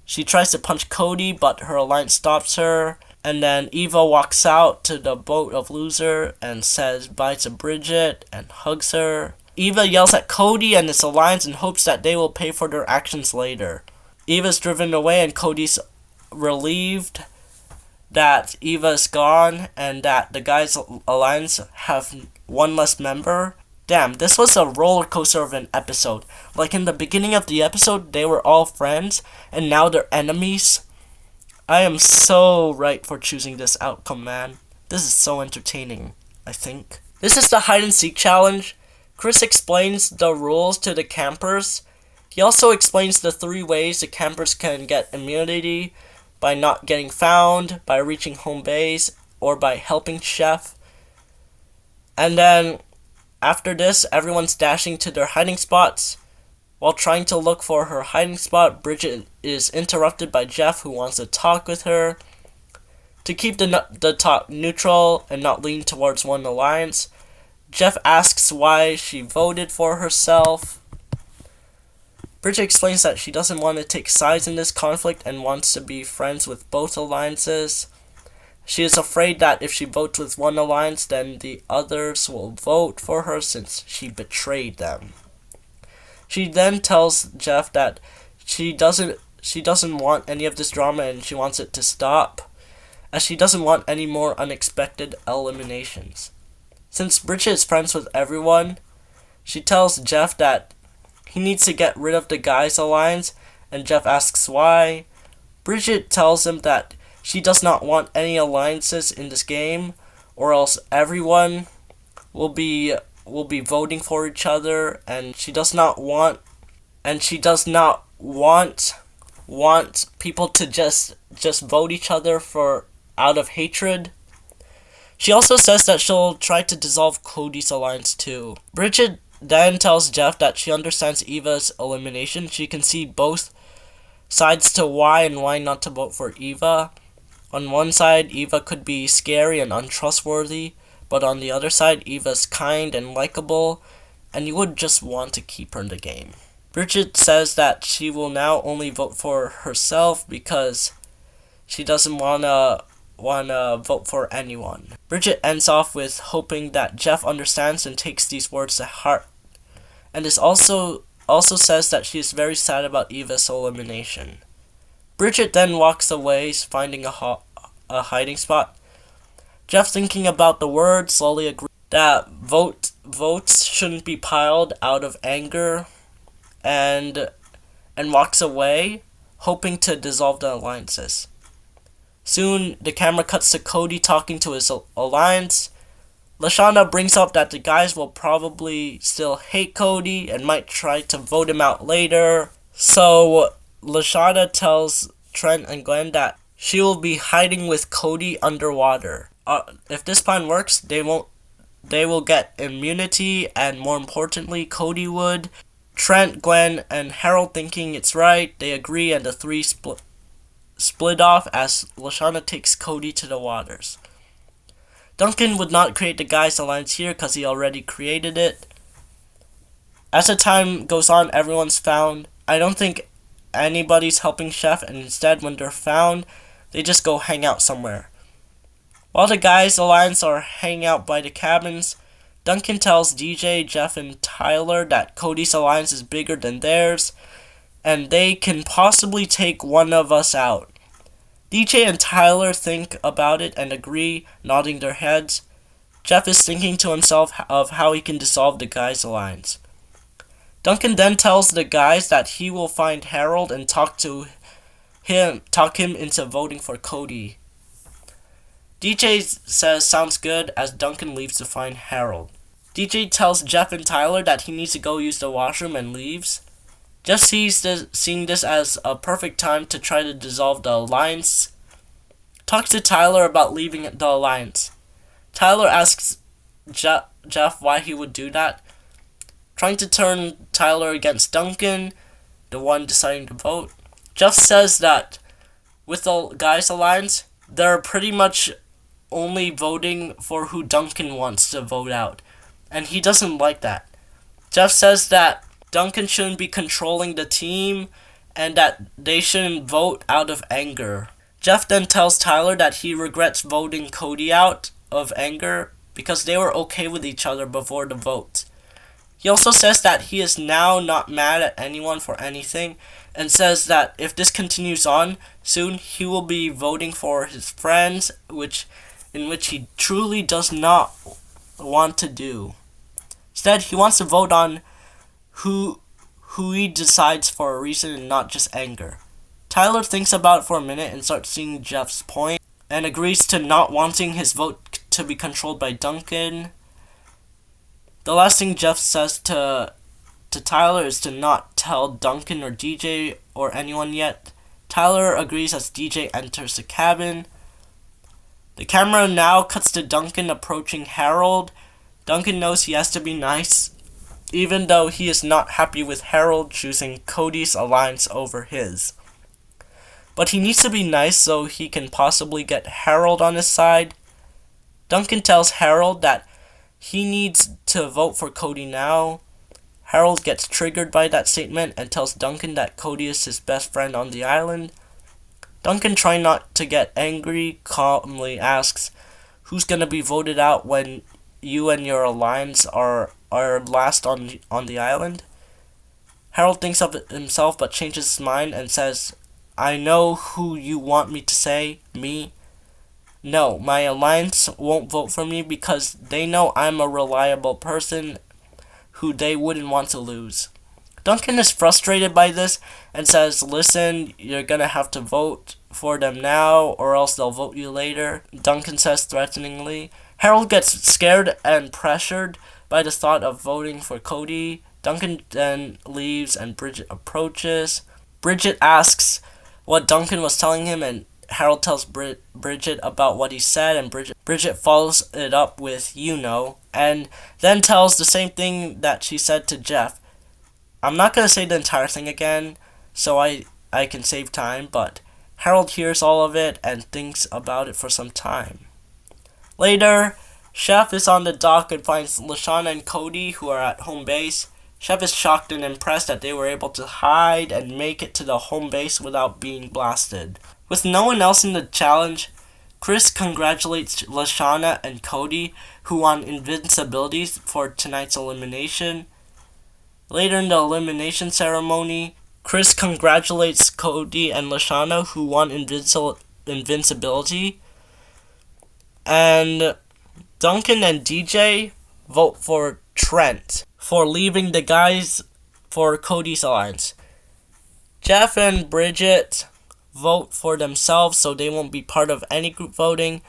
She tries to punch Cody, but her alliance stops her. And then Eva walks out to the boat of loser and says bye to Bridget and hugs her. Eva yells at Cody and his alliance in hopes that they will pay for their actions later. Eva's driven away, and Cody's relieved that Eva's gone and that the guys' alliance have one less member. Damn, this was a roller coaster of an episode. Like in the beginning of the episode, they were all friends, and now they're enemies. I am so right for choosing this outcome, man. This is so entertaining, I think. This is the hide and seek challenge. Chris explains the rules to the campers. He also explains the 3 ways the campers can get immunity: by not getting found, by reaching home base, or by helping Chef. And then, after this, everyone's dashing to their hiding spots. While trying to look for her hiding spot, Bridget is interrupted by Jeff, who wants to talk with her. To keep the talk neutral and not lean towards one alliance, Jeff asks why she voted for herself. Bridget explains that she doesn't want to take sides in this conflict and wants to be friends with both alliances. She is afraid that if she votes with one alliance, then the others will vote for her since she betrayed them. She then tells Jeff that she doesn't want any of this drama and she wants it to stop, as she doesn't want any more unexpected eliminations. Since Bridget is friends with everyone, she tells Jeff that he needs to get rid of the guys' alliance, and Jeff asks why. Bridget tells him that she does not want any alliances in this game, or else everyone will be voting for each other, and she does not want people to just vote each other for out of hatred. She also says that she'll try to dissolve Cody's alliance too. Bridget then tells Jeff that she understands Eva's elimination. She can see both sides to why and why not to vote for Eva. On one side, Eva could be scary and untrustworthy, but on the other side, Eva's kind and likable, and you would just want to keep her in the game. Bridget says that she will now only vote for herself because she doesn't wanna vote for anyone. Bridget ends off with hoping that Jeff understands and takes these words to heart, and is also says that she is very sad about Eva's elimination. Bridget then walks away, finding a hiding spot. Jeff, thinking about the words, slowly agrees that votes shouldn't be piled out of anger, and walks away, hoping to dissolve the alliances. Soon, the camera cuts to Cody talking to his alliance. Lashana brings up that the guys will probably still hate Cody and might try to vote him out later. So, Lashana tells Trent and Glenn that she will be hiding with Cody underwater. If this plan works, they will get immunity, and more importantly, Cody would. Trent, Glenn, and Harold, thinking it's right, they agree, and the three split off as Lashana takes Cody to the waters. Duncan would not create the guys' alliance here because he already created it. As the time goes on, everyone's found. I don't think anybody's helping Chef, and instead, when they're found, they just go hang out somewhere. While the guys' alliance are hanging out by the cabins, Duncan tells DJ, Jeff, and Tyler that Cody's alliance is bigger than theirs, and they can possibly take one of us out. DJ and Tyler think about it and agree, nodding their heads. Jeff is thinking to himself of how he can dissolve the guys' alliance. Duncan then tells the guys that he will find Harold and talk him into voting for Cody. DJ says sounds good as Duncan leaves to find Harold. DJ tells Jeff and Tyler that he needs to go use the washroom and leaves. Jeff seeing this as a perfect time to try to dissolve the alliance. Talks to Tyler about leaving the alliance. Tyler asks Jeff why he would do that, trying to turn Tyler against Duncan, the one deciding to vote. Jeff says that with the guys' alliance, they're pretty much only voting for who Duncan wants to vote out, and he doesn't like that. Jeff says that Duncan shouldn't be controlling the team, and that they shouldn't vote out of anger. Jeff then tells Tyler that he regrets voting Cody out of anger because they were okay with each other before the vote. He also says that he is now not mad at anyone for anything, and says that if this continues on, soon he will be voting for his friends, in which he truly does not want to do. Instead, he wants to vote on who he decides for a reason and not just anger. Tyler thinks about it for a minute and starts seeing Jeff's point, and agrees to not wanting his vote to be controlled by Duncan. The last thing Jeff says to Tyler is to not tell Duncan or DJ or anyone yet. Tyler agrees as DJ enters the cabin. The camera now cuts to Duncan approaching Harold. Duncan knows he has to be nice, even though he is not happy with Harold choosing Cody's alliance over his. But he needs to be nice so he can possibly get Harold on his side. Duncan tells Harold that he needs to vote for Cody now. Harold gets triggered by that statement and tells Duncan that Cody is his best friend on the island. Duncan, trying not to get angry, calmly asks, "Who's gonna be voted out when you and your alliance are last on the island?" Harold thinks of it himself but changes his mind and says, "I know who you want me to say, me. No, my alliance won't vote for me because they know I'm a reliable person who they wouldn't want to lose." Duncan is frustrated by this and says, "Listen, you're gonna have to vote for them now or else they'll vote you later, Duncan says threateningly. Harold gets scared and pressured by the thought of voting for Cody. Duncan then leaves and Bridget approaches. Bridget asks what Duncan was telling him, and Harold tells Bridget about what he said, and Bridget follows it up with, you know, and then tells the same thing that she said to Jeff. I'm not going to say the entire thing again, so I can save time, but Harold hears all of it and thinks about it for some time. Later, Chef is on the dock and finds Lashana and Cody, who are at home base. Chef is shocked and impressed that they were able to hide and make it to the home base without being blasted. With no one else in the challenge, Chris congratulates Lashana and Cody, who won invincibility for tonight's elimination. Later in the elimination ceremony, Chris congratulates Cody and Lashana, who won invincibility. And Duncan and DJ vote for Trent for leaving the guys for Cody's alliance. Jeff and Bridget vote for themselves so they won't be part of any group voting.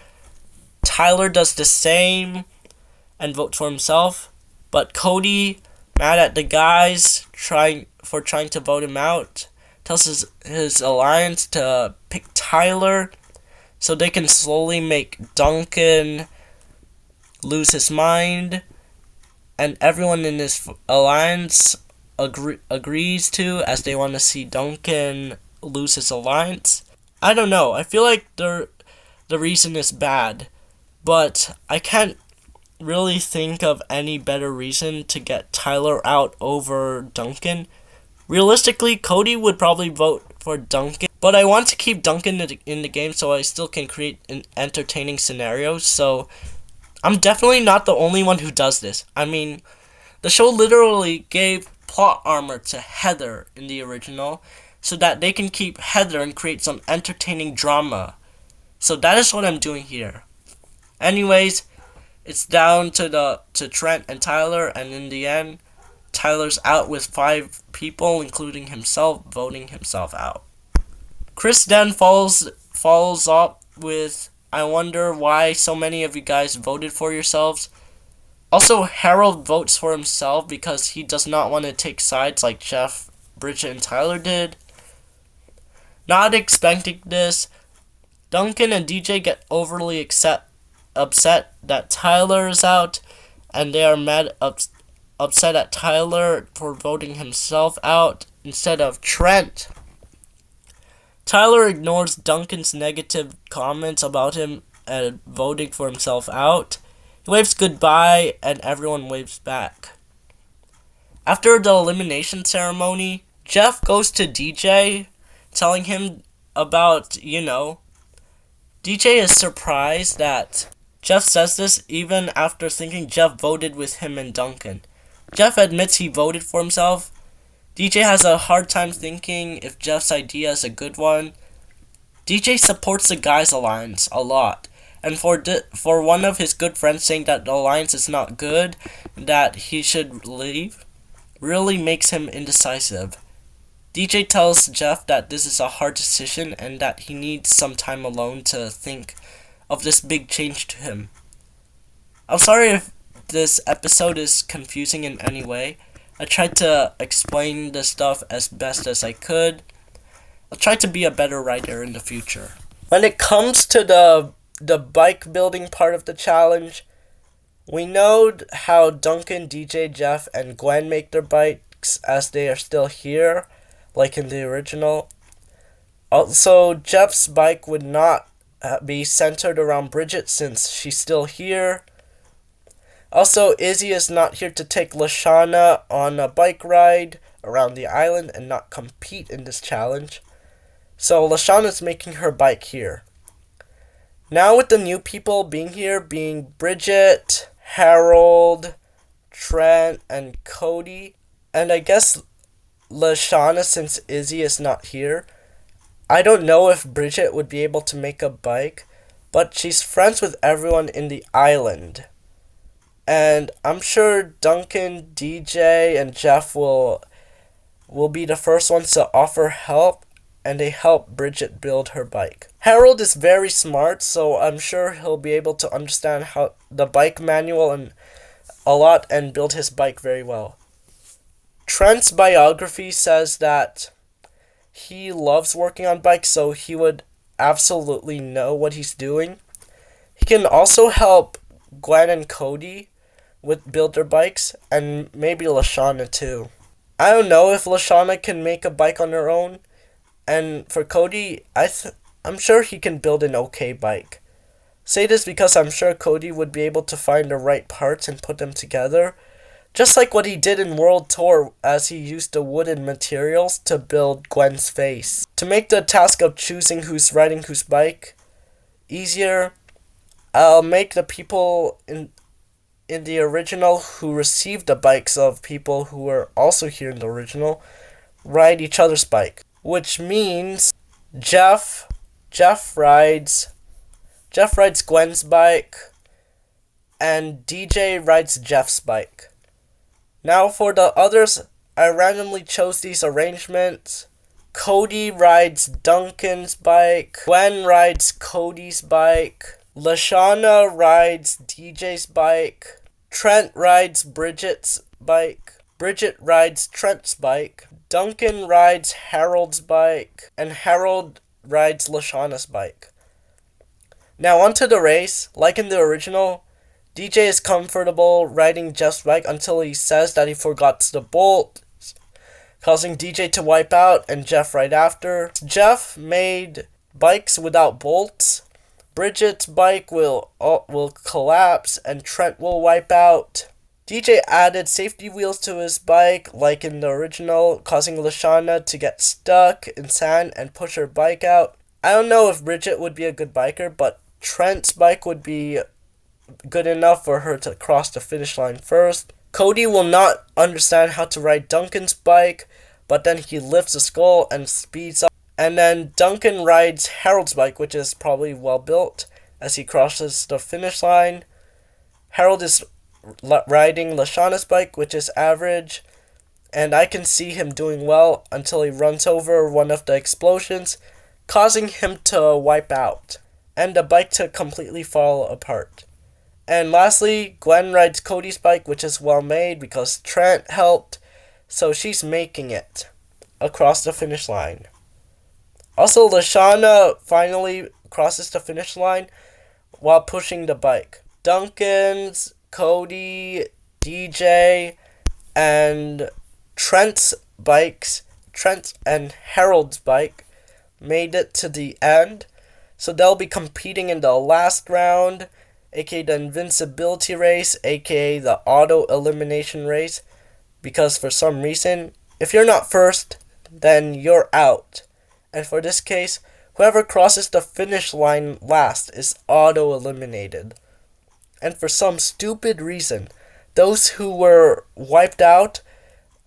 Tyler does the same and votes for himself, but Cody, mad at the guys trying to vote him out, tells his alliance to pick Tyler so they can slowly make Duncan lose his mind, and everyone in his alliance agrees to, as they want to see Duncan lose his alliance. I don't know, I feel like the reason is bad, but I can't really think of any better reason to get Tyler out over Duncan. Realistically, Cody would probably vote for Duncan, but I want to keep Duncan in the game so I still can create an entertaining scenario, so I'm definitely not the only one who does this. I mean, the show literally gave plot armor to Heather in the original so that they can keep Heather and create some entertaining drama. So that is what I'm doing here. Anyways, it's down to Trent and Tyler, and in the end, Tyler's out with 5 people, including himself, voting himself out. Chris then follows up with, I wonder why so many of you guys voted for yourselves. Also, Harold votes for himself because he does not want to take sides like Jeff, Bridget, and Tyler did. Not expecting this, Duncan and DJ get overly upset that Tyler is out, and they are upset at Tyler for voting himself out instead of Trent. Tyler ignores Duncan's negative comments about him and voting for himself out. He waves goodbye, and everyone waves back. After the elimination ceremony, Jeff goes to DJ, telling him about, DJ is surprised that Jeff says this even after thinking Jeff voted with him and Duncan. Jeff admits he voted for himself. DJ has a hard time thinking if Jeff's idea is a good one. DJ supports the guys' alliance a lot, and for one of his good friends saying that the alliance is not good, that he should leave, really makes him indecisive. DJ tells Jeff that this is a hard decision and that he needs some time alone to think of this big change to him. I'm sorry if this episode is confusing in any way. I tried to explain the stuff as best as I could. I'll try to be a better writer in the future. When it comes to the bike building part of the challenge, we know how Duncan, DJ, Jeff, and Gwen make their bikes as they are still here, like in the original. Also, Jeff's bike would not be centered around Bridget since she's still here. Also, Izzy is not here to take Lashana on a bike ride around the island and not compete in this challenge. So Lashana's making her bike here. Now with the new people being here, being Bridget, Harold, Trent, and Cody, and I guess Lashana since Izzy is not here, I don't know if Bridget would be able to make a bike, but she's friends with everyone in the island. And I'm sure Duncan, DJ, and Jeff will be the first ones to offer help, and they help Bridget build her bike. Harold is very smart, so I'm sure he'll be able to understand how the bike manual and a lot and build his bike very well. Trent's biography says that he loves working on bikes, so he would absolutely know what he's doing. He can also help Gwen and Cody with build their bikes, and maybe Lashana too. I don't know if Lashana can make a bike on her own, and for Cody, I'm sure he can build an okay bike. Say this because I'm sure Cody would be able to find the right parts and put them together, just like what he did in World Tour as he used the wooden materials to build Gwen's face. To make the task of choosing who's riding whose bike easier, I'll make the people in the original who received the bikes of people who were also here in the original ride each other's bike, which means Jeff rides Gwen's bike and DJ rides Jeff's bike. Now for the others, I randomly chose these arrangements. Cody rides Duncan's bike, Gwen rides Cody's bike, Lashana rides DJ's bike, Trent rides Bridget's bike, Bridget rides Trent's bike, Duncan rides Harold's bike, and Harold rides Lashana's bike. Now onto the race. Like in the original, DJ is comfortable riding Jeff's bike until he says that he forgot the bolt, causing DJ to wipe out and Jeff right after. Jeff made bikes without bolts. Bridget's bike will collapse and Trent will wipe out. DJ added safety wheels to his bike like in the original, causing Lashana to get stuck in sand and push her bike out. I don't know if Bridget would be a good biker, but Trent's bike would be good enough for her to cross the finish line first. Cody will not understand how to ride Duncan's bike, but then he lifts the skull and speeds up. And then Duncan rides Harold's bike, which is probably well built, as he crosses the finish line. Harold is riding Lashana's bike, which is average, and I can see him doing well until he runs over one of the explosions, causing him to wipe out, and the bike to completely fall apart. And lastly, Gwen rides Cody's bike, which is well made because Trent helped, so she's making it across the finish line. Also, Lashana finally crosses the finish line while pushing the bike. Duncan's, Cody, DJ, and Trent's bikes, Trent and Harold's bike, made it to the end. So they'll be competing in the last round, aka the invincibility race, aka the auto elimination race, because for some reason, if you're not first, then you're out. And for this case, whoever crosses the finish line last is auto eliminated. And for some stupid reason, those who were wiped out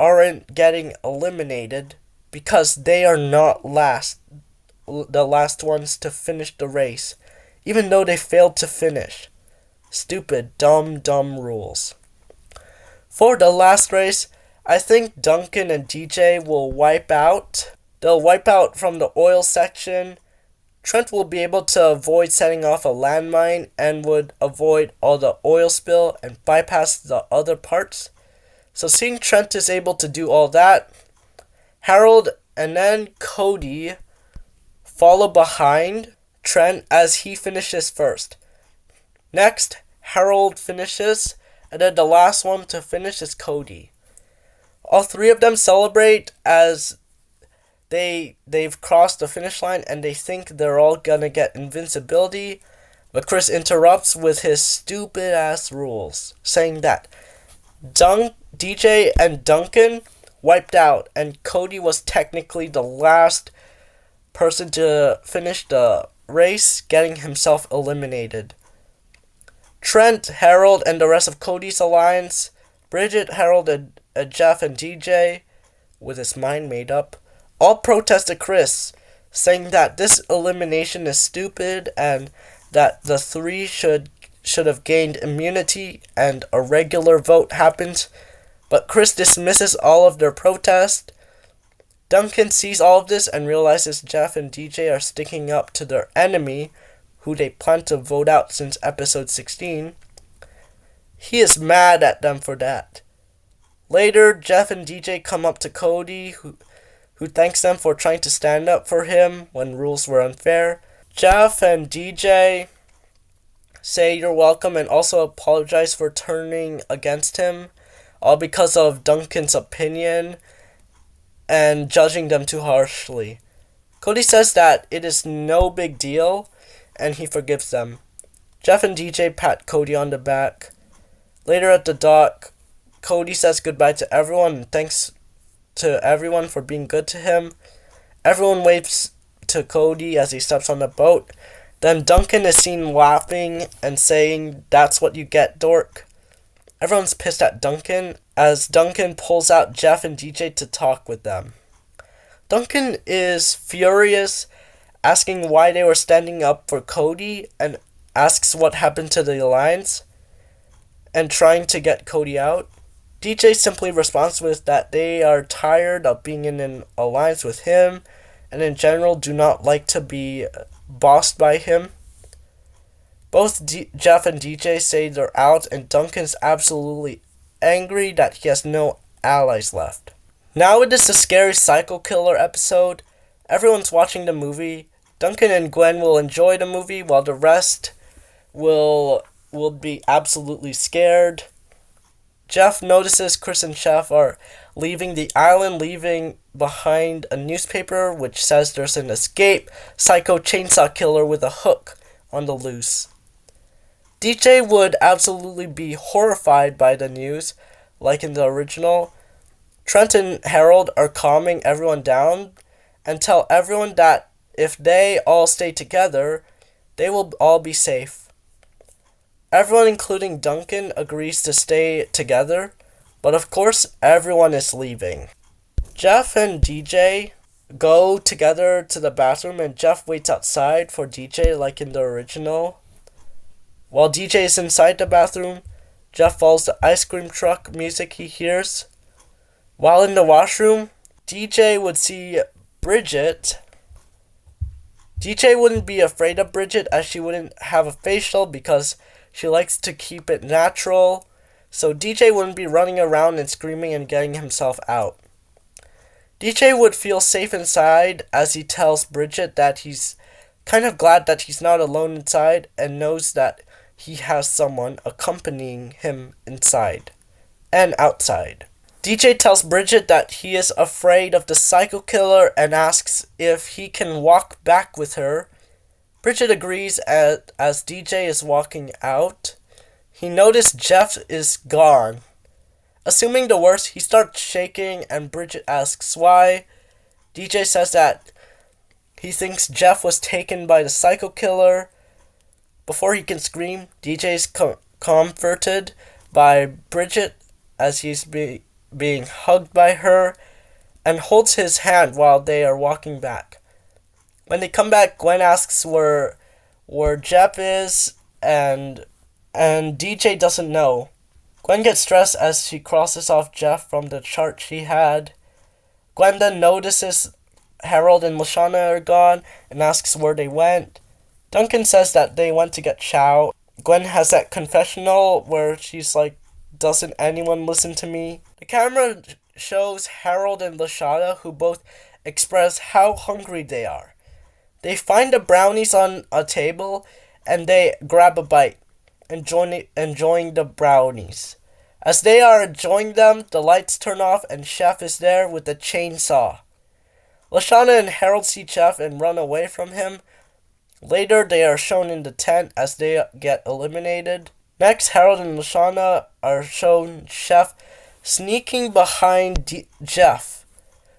aren't getting eliminated because they are not the last ones to finish the race, even though they failed to finish. Stupid, dumb rules. For the last race, I think Duncan and DJ will wipe out. They'll wipe out from the oil section. Trent will be able to avoid setting off a landmine and would avoid all the oil spill and bypass the other parts. So seeing Trent is able to do all that, Harold and then Cody follow behind Trent as he finishes first. Next, Harold finishes, and then the last one to finish is Cody. All three of them celebrate as they've crossed the finish line and they think they're all gonna get invincibility, but Chris interrupts with his stupid ass rules, saying that DJ and Duncan wiped out and Cody was technically the last person to finish the race, getting himself eliminated. Trent, Harold, and the rest of Cody's alliance, Bridget, Harold, and Jeff and DJ, with his mind made up, all protested Chris, saying that this elimination is stupid and that the three should have gained immunity and a regular vote happens. But Chris dismisses all of their protest Duncan sees all of this and realizes Jeff and DJ are sticking up to their enemy, who they plan to vote out since episode 16. He is mad at them for that. Later, Jeff and DJ come up to Cody, who thanks them for trying to stand up for him when rules were unfair. Jeff and DJ say you're welcome and also apologize for turning against him, all because of Duncan's opinion and judging them too harshly. Cody says that it is no big deal and he forgives them. Jeff and DJ pat Cody on the back. Later at the dock, Cody says goodbye to everyone and thanks to everyone for being good to him. Everyone waves to Cody as he steps on the boat. Then Duncan is seen laughing and saying, "That's what you get, dork." Everyone's pissed at Duncan as Duncan pulls out Jeff and DJ to talk with them. Duncan is furious, asking why they were standing up for Cody and asks what happened to the alliance and trying to get Cody out. DJ simply responds with that they are tired of being in an alliance with him and in general do not like to be bossed by him. Both Jeff and DJ say they're out and Duncan's absolutely angry that he has no allies left. Now it is the scary psycho killer episode. Everyone's watching the movie. Duncan and Gwen will enjoy the movie while the rest will be absolutely scared. Jeff notices Chris and Chef are leaving the island, leaving behind a newspaper which says there's an escape psycho chainsaw killer with a hook on the loose. DJ would absolutely be horrified by the news, like in the original. Trent and Harold are calming everyone down and tell everyone that if they all stay together, they will all be safe. Everyone, including Duncan, agrees to stay together, but of course, everyone is leaving. Jeff and DJ go together to the bathroom and Jeff waits outside for DJ like in the original. While DJ is inside the bathroom, Jeff follows the ice cream truck music he hears. While in the washroom, DJ would see Bridget. DJ wouldn't be afraid of Bridget as she wouldn't have a facial because she likes to keep it natural, so DJ wouldn't be running around and screaming and getting himself out. DJ would feel safe inside as he tells Bridget that he's kind of glad that he's not alone inside and knows that he has someone accompanying him inside and outside. DJ tells Bridget that he is afraid of the psycho killer and asks if he can walk back with her. Bridget agrees as DJ is walking out. He noticed Jeff is gone. Assuming the worst, he starts shaking and Bridget asks why. DJ says that he thinks Jeff was taken by the psycho killer. Before he can scream, DJ is comforted by Bridget as he's being hugged by her and holds his hand while they are walking back. When they come back, Gwen asks where Jeff is and DJ doesn't know. Gwen gets stressed as she crosses off Jeff from the chart she had. Gwen then notices Harold and Lashana are gone and asks where they went. Duncan says that they went to get chow. Gwen has that confessional where she's like, "Doesn't anyone listen to me?" The camera shows Harold and Lashana, who both express how hungry they are. They find the brownies on a table and they grab a bite, enjoying the brownies. As they are enjoying them, the lights turn off and Chef is there with a chainsaw. Lashana and Harold see Chef and run away from him. Later, they are shown in the tent as they get eliminated. Next, Harold and Lashana are shown Chef sneaking behind Jeff,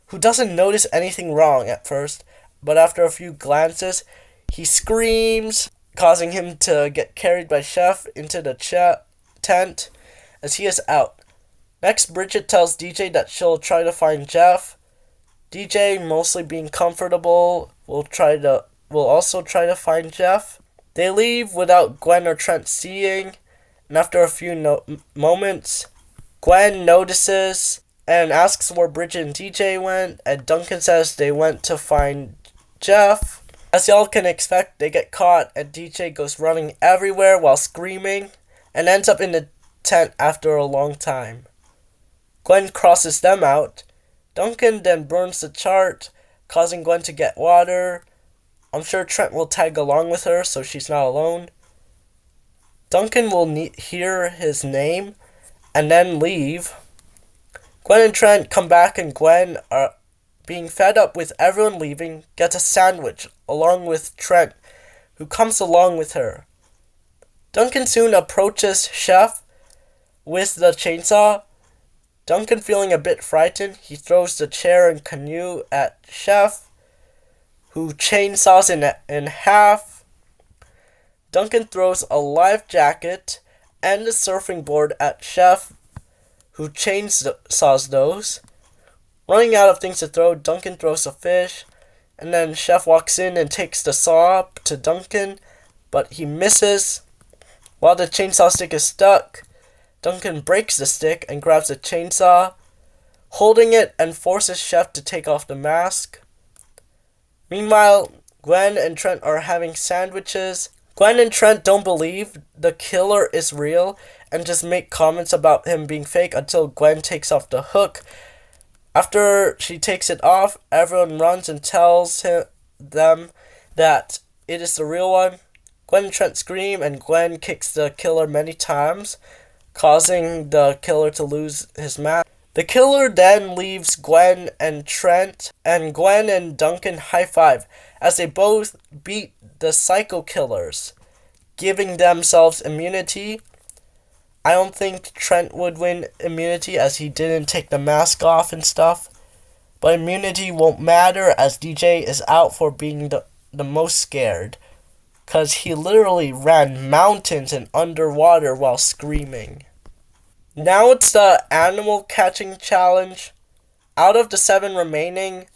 who doesn't notice anything wrong at first, but after a few glances, he screams, causing him to get carried by Chef into the tent as he is out. Next, Bridget tells DJ that she'll try to find Jeff. DJ, mostly being comfortable, will also try to find Jeff. They leave without Gwen or Trent seeing, and after a few moments, Gwen notices and asks where Bridget and DJ went, and Duncan says they went to find Jeff. As y'all can expect, they get caught, and DJ goes running everywhere while screaming, and ends up in the tent after a long time. Gwen crosses them out. Duncan then burns the chart, causing Gwen to get water. I'm sure Trent will tag along with her so she's not alone. Duncan will hear his name and then leave. Gwen and Trent come back, and Gwen, being fed up with everyone leaving, gets a sandwich along with Trent, who comes along with her. Duncan soon approaches Chef with the chainsaw. Duncan, feeling a bit frightened, he throws the chair and canoe at Chef, who chainsaws in half. Duncan throws a life jacket and a surfing board at Chef, who chainsaws those. Running out of things to throw, Duncan throws a fish, and then Chef walks in and takes the saw up to Duncan, but he misses. While the chainsaw stick is stuck, Duncan breaks the stick and grabs the chainsaw, holding it, and forces Chef to take off the mask. Meanwhile, Gwen and Trent are having sandwiches. Gwen and Trent don't believe the killer is real and just make comments about him being fake until Gwen takes off the hook. After she takes it off, everyone runs and tells them that it is the real one. Gwen and Trent scream, and Gwen kicks the killer many times, causing the killer to lose his mask. The killer then leaves Gwen and Trent, and Gwen and Duncan high-five as they both beat the psycho killers, giving themselves immunity. I don't think Trent would win immunity as he didn't take the mask off and stuff, but immunity won't matter as DJ is out for being the most scared, because he literally ran mountains and underwater while screaming. Now it's the animal catching challenge. Out of the 7 remaining,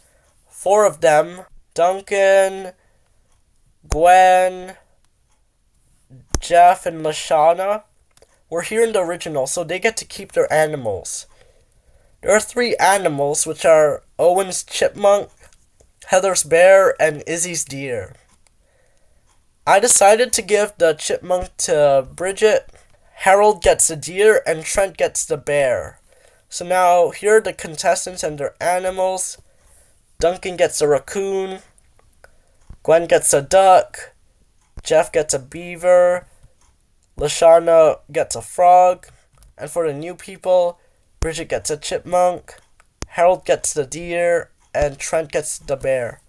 4 of them, Duncan, Gwen, Jeff, and Lashana, were here in the original, so they get to keep their animals. There are 3 animals, which are Owen's chipmunk, Heather's bear, and Izzy's deer. I decided to give the chipmunk to Bridget. Harold gets the deer, and Trent gets the bear. So now, here are the contestants and their animals. Duncan gets a raccoon. Gwen gets a duck. Jeff gets a beaver. Lashana gets a frog. And for the new people, Bridget gets a chipmunk. Harold gets the deer. And Trent gets the bear.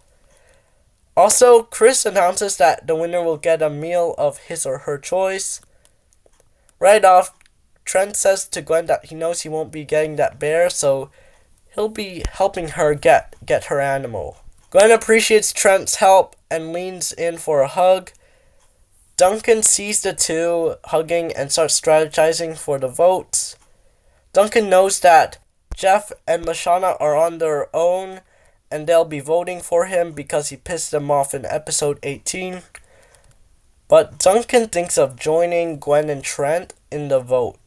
Also, Chris announces that the winner will get a meal of his or her choice. Right off, Trent says to Gwen that he knows he won't be getting that bear, so he'll be helping her get her animal. Gwen appreciates Trent's help and leans in for a hug. Duncan sees the two hugging and starts strategizing for the votes. Duncan knows that Jeff and Lashana are on their own, and they'll be voting for him because he pissed them off in episode 18. But Duncan thinks of joining Gwen and Trent in the vote.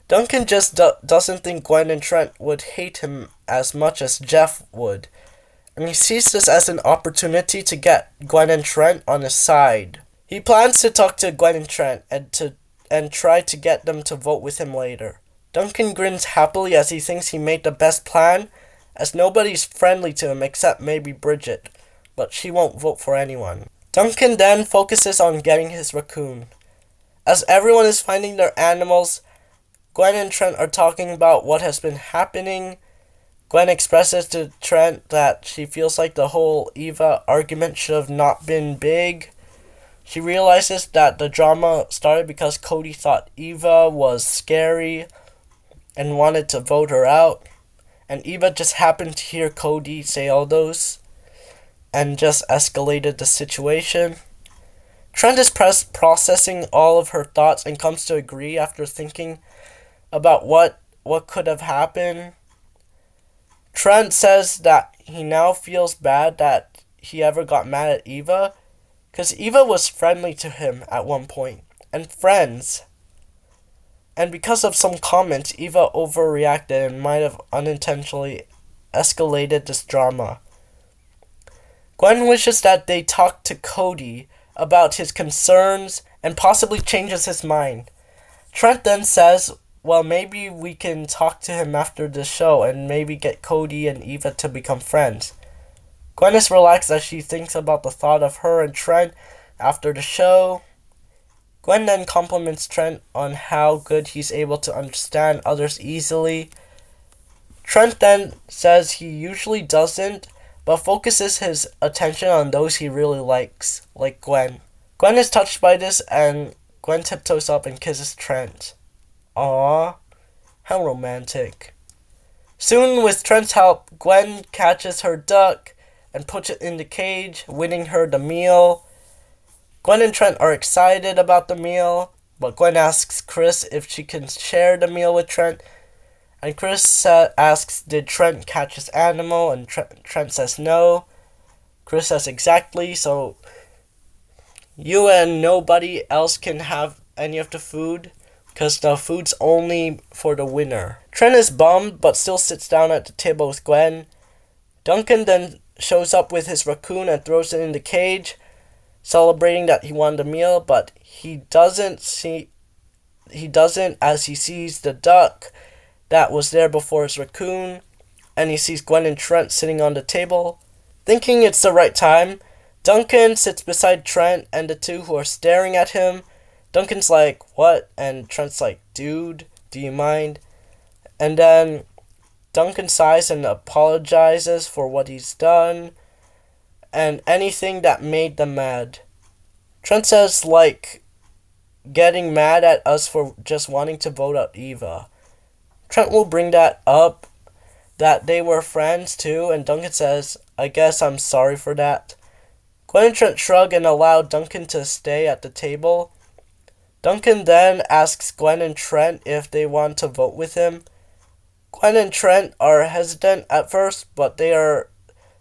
Duncan just doesn't think Gwen and Trent would hate him as much as Jeff would, and he sees this as an opportunity to get Gwen and Trent on his side. He plans to talk to Gwen and Trent and try to get them to vote with him later. Duncan grins happily as he thinks he made the best plan, as nobody's friendly to him except maybe Bridget, but she won't vote for anyone. Duncan then focuses on getting his raccoon. As everyone is finding their animals, Gwen and Trent are talking about what has been happening. Gwen expresses to Trent that she feels like the whole Eva argument should have not been big. She realizes that the drama started because Cody thought Eva was scary and wanted to vote her out, and Eva just happened to hear Cody say all those and just escalated the situation. Trent is processing all of her thoughts and comes to agree after thinking about what could have happened. Trent says that he now feels bad that he ever got mad at Eva, because Eva was friendly to him at one point, and friends. And because of some comments, Eva overreacted and might have unintentionally escalated this drama. Gwen wishes that they talk to Cody about his concerns and possibly changes his mind. Trent then says, well, maybe we can talk to him after the show and maybe get Cody and Eva to become friends. Gwen is relaxed as she thinks about the thought of her and Trent after the show. Gwen then compliments Trent on how good he's able to understand others easily. Trent then says he usually doesn't, but focuses his attention on those he really likes, like Gwen. Gwen is touched by this, and Gwen tiptoes up and kisses Trent. Aww, how romantic. Soon, with Trent's help, Gwen catches her duck and puts it in the cage, winning her the meal. Gwen and Trent are excited about the meal, but Gwen asks Chris if she can share the meal with Trent, and Chris asks did Trent catch his animal, and Trent says no. Chris says exactly, so you and nobody else can have any of the food, because the food's only for the winner. Trent is bummed, but still sits down at the table with Gwen. Duncan then shows up with his raccoon and throws it in the cage, celebrating that he won the meal, but he doesn't as he sees the duck that was there before his raccoon, and he sees Gwen and Trent sitting on the table. Thinking it's the right time, Duncan sits beside Trent and the two who are staring at him. Duncan's like, what? And Trent's like, dude, do you mind? And then Duncan sighs and apologizes for what he's done and anything that made them mad. Trent says, like, getting mad at us for just wanting to vote out Eva. Trent will bring that up, that they were friends too, and Duncan says, I guess I'm sorry for that. Gwen and Trent shrug and allow Duncan to stay at the table. Duncan then asks Gwen and Trent if they want to vote with him. Gwen and Trent are hesitant at first, but they are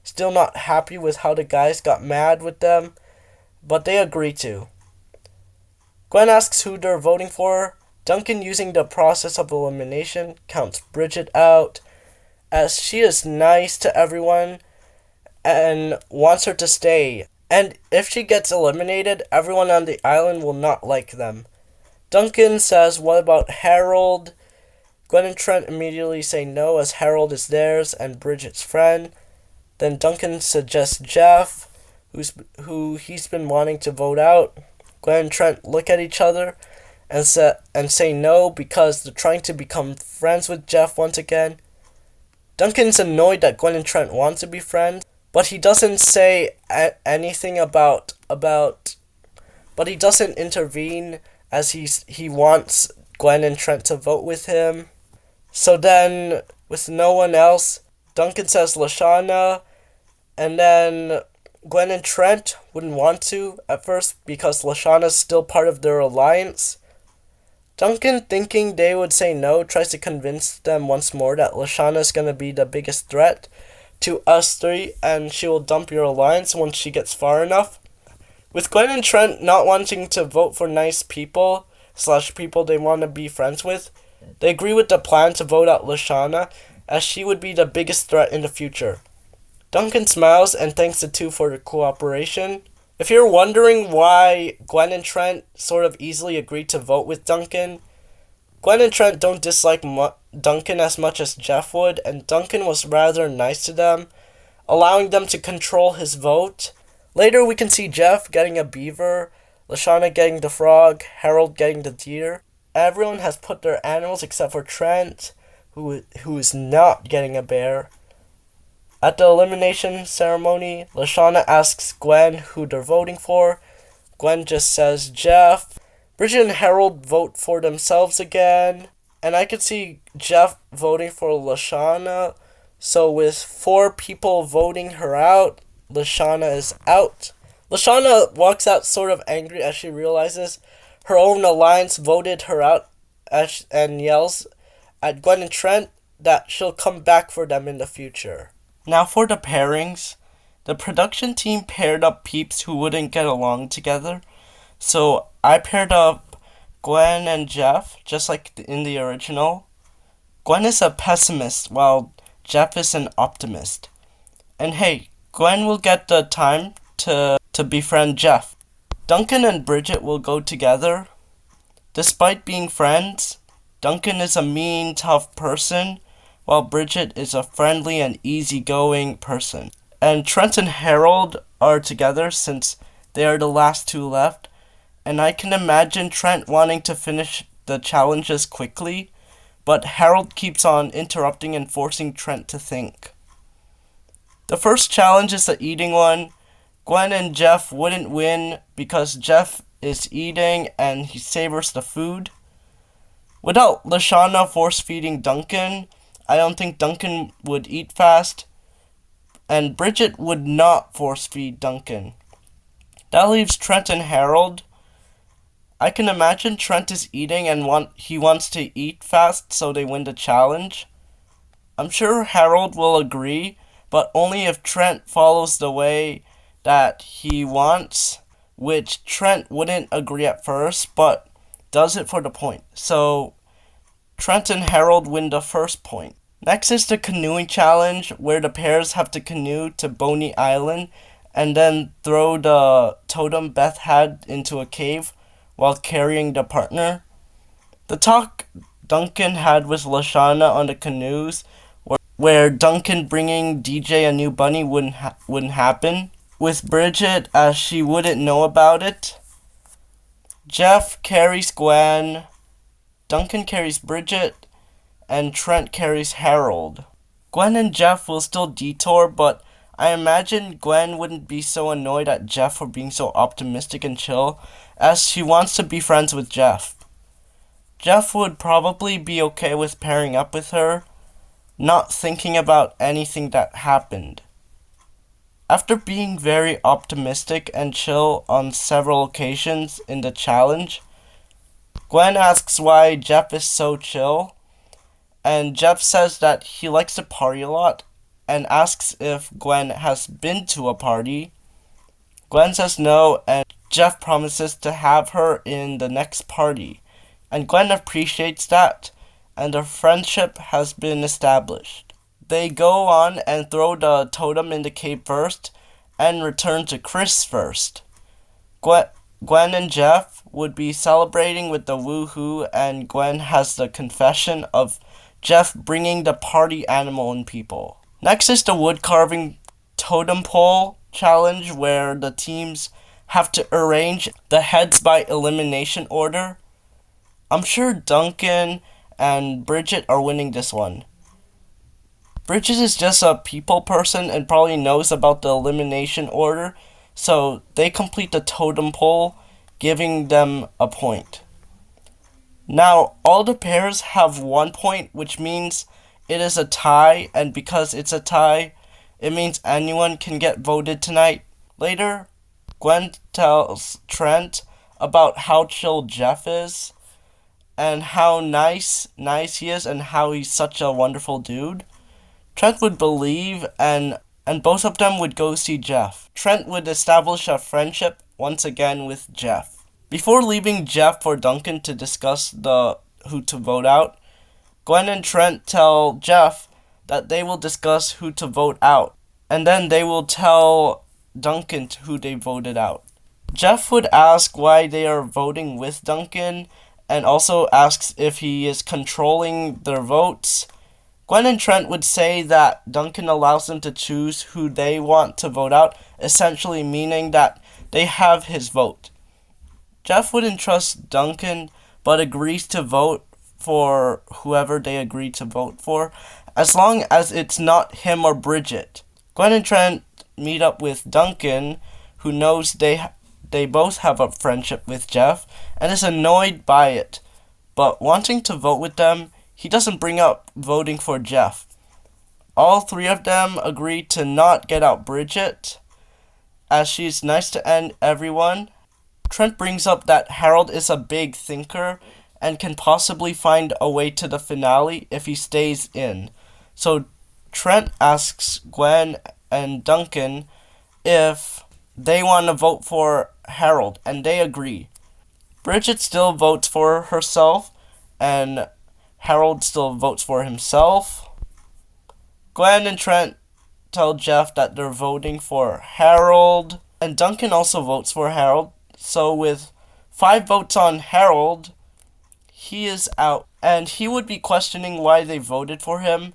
still not happy with how the guys got mad with them, but they agree to. Gwen asks who they're voting for. Duncan, using the process of elimination, counts Bridget out, as she is nice to everyone and wants her to stay. And if she gets eliminated, everyone on the island will not like them. Duncan says, what about Harold? Gwen and Trent immediately say no, as Harold is theirs and Bridget's friend. Then Duncan suggests Jeff, who he's been wanting to vote out. Gwen and Trent look at each other and say no because they're trying to become friends with Jeff once again. Duncan's annoyed that Gwen and Trent want to be friends, but he doesn't say anything but he doesn't intervene as he wants Gwen and Trent to vote with him. So then, with no one else, Duncan says Lashana, and then Gwen and Trent wouldn't want to at first because Lashana's still part of their alliance. Duncan, thinking they would say no, tries to convince them once more that Lashana's gonna be the biggest threat to us three, and she will dump your alliance once she gets far enough. With Gwen and Trent not wanting to vote for nice people / people they want to be friends with, they agree with the plan to vote out Lashana, as she would be the biggest threat in the future. Duncan smiles and thanks the two for their cooperation. If you're wondering why Gwen and Trent sort of easily agreed to vote with Duncan, Gwen and Trent don't dislike Duncan as much as Jeff would, and Duncan was rather nice to them, allowing them to control his vote. Later we can see Jeff getting a beaver, Lashana getting the frog, Harold getting the deer. Everyone has put their animals except for Trent, who is not getting a bear. At the elimination ceremony, Lashana asks Gwen who they're voting for. Gwen just says Jeff. Bridget and Harold vote for themselves again. And I could see Jeff voting for Lashana. So with 4 people voting her out, Lashana is out. Lashana walks out sort of angry as she realizes her own alliance voted her out and yells at Gwen and Trent that she'll come back for them in the future. Now for the pairings, the production team paired up peeps who wouldn't get along together. So I paired up Gwen and Jeff, just like in the original. Gwen is a pessimist while Jeff is an optimist. And hey, Gwen will get the time to befriend Jeff. Duncan and Bridget will go together. Despite being friends, Duncan is a mean, tough person, while Bridget is a friendly and easygoing person. And Trent and Harold are together since they are the last two left, and I can imagine Trent wanting to finish the challenges quickly, but Harold keeps on interrupting and forcing Trent to think. The first challenge is the eating one. Gwen and Jeff wouldn't win because Jeff is eating and he savors the food. Without Lashana force-feeding Duncan, I don't think Duncan would eat fast, and Bridget would not force-feed Duncan. That leaves Trent and Harold. I can imagine Trent is eating and he wants to eat fast so they win the challenge. I'm sure Harold will agree, but only if Trent follows the way that he wants, which Trent wouldn't agree at first, but does it for the point. So Trent and Harold win the first point. Next is the canoeing challenge, where the pairs have to canoe to Boney Island and then throw the totem Beth had into a cave while carrying the partner. The talk Duncan had with Lashana on the canoes, where Duncan bringing DJ a new bunny wouldn't happen. With Bridget, as she wouldn't know about it. Jeff carries Gwen, Duncan carries Bridget, and Trent carries Harold. Gwen and Jeff will still detour, but I imagine Gwen wouldn't be so annoyed at Jeff for being so optimistic and chill, as she wants to be friends with Jeff. Jeff would probably be okay with pairing up with her, not thinking about anything that happened. After being very optimistic and chill on several occasions in the challenge, Gwen asks why Jeff is so chill, and Jeff says that he likes to party a lot and asks if Gwen has been to a party. Gwen says no, and Jeff promises to have her in the next party, and Gwen appreciates that, and their friendship has been established. They go on and throw the totem in the cave first and return to Chris first. Gwen and Jeff would be celebrating with the woohoo, and Gwen has the confession of Jeff bringing the party animal in people. Next is the wood carving totem pole challenge, where the teams have to arrange the heads by elimination order. I'm sure Duncan and Bridget are winning this one. Bridget is just a people person and probably knows about the elimination order, so they complete the totem pole, giving them a point. Now, all the pairs have 1 point, which means it is a tie, and because it's a tie, it means anyone can get voted tonight. Later, Gwen tells Trent about how chill Jeff is, and how nice he is, and how he's such a wonderful dude. Trent would believe, and both of them would go see Jeff. Trent would establish a friendship once again with Jeff. Before leaving Jeff for Duncan to discuss who to vote out, Gwen and Trent tell Jeff that they will discuss who to vote out, and then they will tell Duncan who they voted out. Jeff would ask why they are voting with Duncan, and also asks if he is controlling their votes. Gwen and Trent would say that Duncan allows them to choose who they want to vote out, essentially meaning that they have his vote. Jeff wouldn't trust Duncan, but agrees to vote for whoever they agree to vote for, as long as it's not him or Bridget. Gwen and Trent meet up with Duncan, who knows they both have a friendship with Jeff, and is annoyed by it, but wanting to vote with them, he doesn't bring up voting for Jeff. All three of them agree to not get out Bridget, as she's nice to everyone. Trent brings up that Harold is a big thinker and can possibly find a way to the finale if he stays in. So Trent asks Gwen and Duncan if they want to vote for Harold, and they agree. Bridget still votes for herself, and Harold still votes for himself. Gwen and Trent tell Jeff that they're voting for Harold, and Duncan also votes for Harold. So with 5 votes on Harold, he is out, and he would be questioning why they voted for him.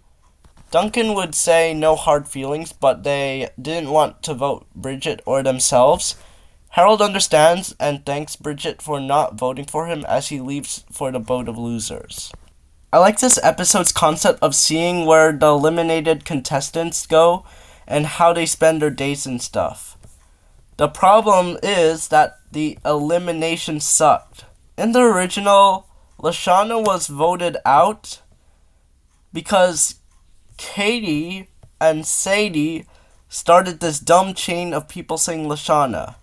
Duncan would say no hard feelings, but they didn't want to vote Bridget or themselves. Harold understands and thanks Bridget for not voting for him as he leaves for the boat of losers. I like this episode's concept of seeing where the eliminated contestants go and how they spend their days and stuff. The problem is that the elimination sucked. In the original, Lashana was voted out because Katie and Sadie started this dumb chain of people saying Lashana.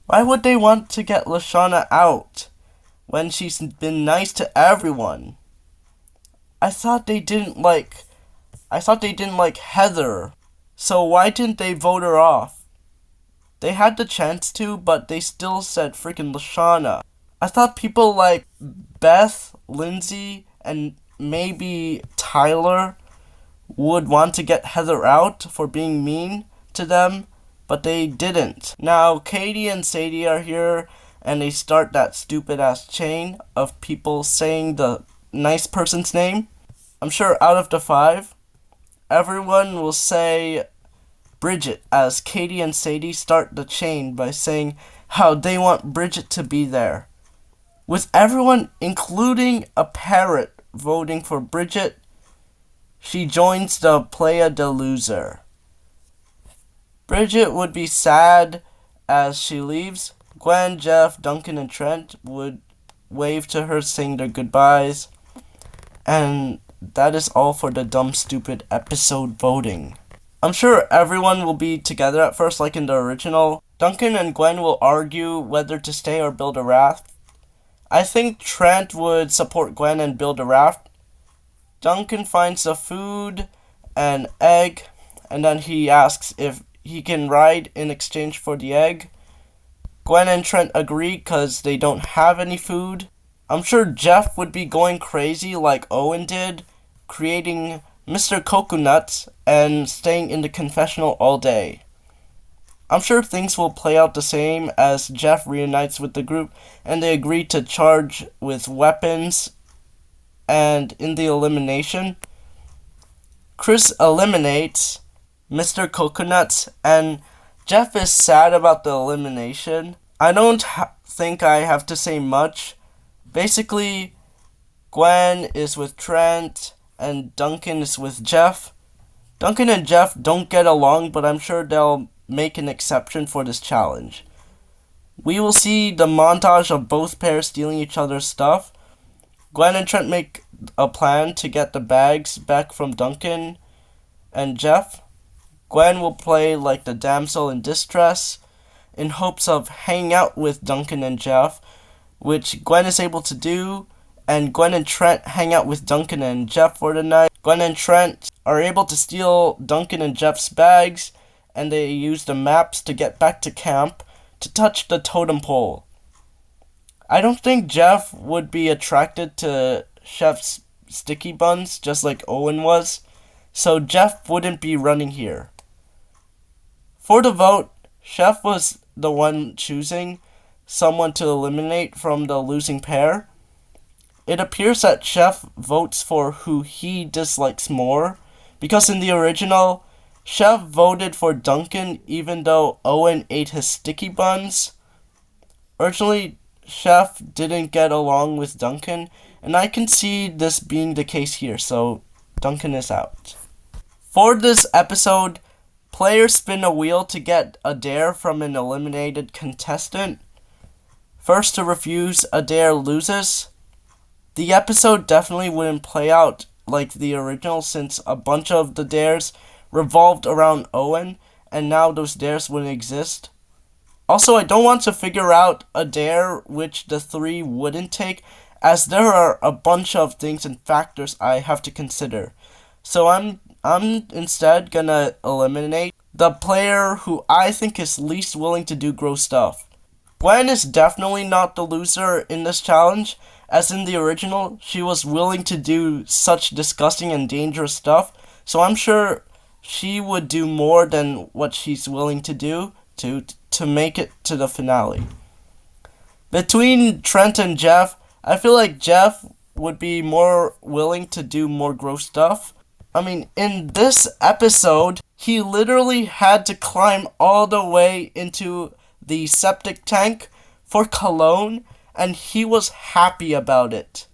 Why would they want to get Lashana out when she's been nice to everyone? I thought they didn't like Heather. So why didn't they vote her off? They had the chance to, but they still said freaking Lashana. I thought people like Beth, Lindsay, and maybe Tyler would want to get Heather out for being mean to them, but they didn't. Now, Katie and Sadie are here, and they start that stupid-ass chain of people saying the nice person's name. I'm sure out of the 5, everyone will say Bridget, as Katie and Sadie start the chain by saying how they want Bridget to be there. With everyone, including a parrot, voting for Bridget, she joins the Playa de Loser. Bridget would be sad as she leaves. Gwen, Jeff, Duncan, and Trent would wave to her, saying their goodbyes. And that is all for the dumb, stupid episode voting. I'm sure everyone will be together at first, like in the original. Duncan and Gwen will argue whether to stay or build a raft. I think Trent would support Gwen and build a raft. Duncan finds the food and egg, and then he asks if he can ride in exchange for the egg. Gwen and Trent agree because they don't have any food. I'm sure Jeff would be going crazy like Owen did, creating Mr. Coconuts and staying in the confessional all day. I'm sure things will play out the same as Jeff reunites with the group and they agree to charge with weapons. And in the elimination, Chris eliminates Mr. Coconuts, and Jeff is sad about the elimination. I don't think I have to say much. Basically, Gwen is with Trent, and Duncan is with Jeff. Duncan and Jeff don't get along, but I'm sure they'll make an exception for this challenge. We will see the montage of both pairs stealing each other's stuff. Gwen and Trent make a plan to get the bags back from Duncan and Jeff. Gwen will play like the damsel in distress in hopes of hanging out with Duncan and Jeff, which Gwen is able to do, and Gwen and Trent hang out with Duncan and Jeff for the night. Gwen and Trent are able to steal Duncan and Jeff's bags, and they use the maps to get back to camp to touch the totem pole. I don't think Jeff would be attracted to Chef's sticky buns just like Owen was, so Jeff wouldn't be running here. For the vote, Chef was the one choosing someone to eliminate from the losing pair. It appears that Chef votes for who he dislikes more, because in the original, Chef voted for Duncan even though Owen ate his sticky buns. Originally, Chef didn't get along with Duncan, and I can see this being the case here, so Duncan is out. For this episode, players spin a wheel to get a dare from an eliminated contestant. First to refuse a dare loses. The episode definitely wouldn't play out like the original since a bunch of the dares revolved around Owen, and now those dares wouldn't exist. Also, I don't want to figure out a dare which the 3 wouldn't take, as there are a bunch of things and factors I have to consider. So I'm instead gonna eliminate the player who I think is least willing to do gross stuff. Gwen is definitely not the loser in this challenge, as in the original, she was willing to do such disgusting and dangerous stuff, so I'm sure she would do more than what she's willing to do to make it to the finale. Between Trent and Jeff, I feel like Jeff would be more willing to do more gross stuff. I mean, in this episode, he literally had to climb all the way into the septic tank for cologne, and he was happy about it.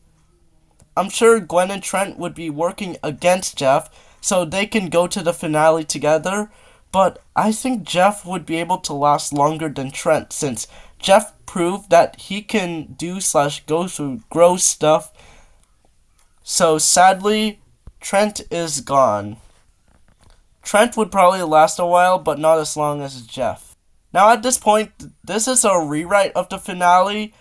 I'm sure Gwen and Trent would be working against Jeff so they can go to the finale together, but I think Jeff would be able to last longer than Trent since Jeff proved that he can do/go through gross stuff. So sadly, Trent is gone. Trent would probably last a while, but not as long as Jeff. Now at this point, this is a rewrite of the finale,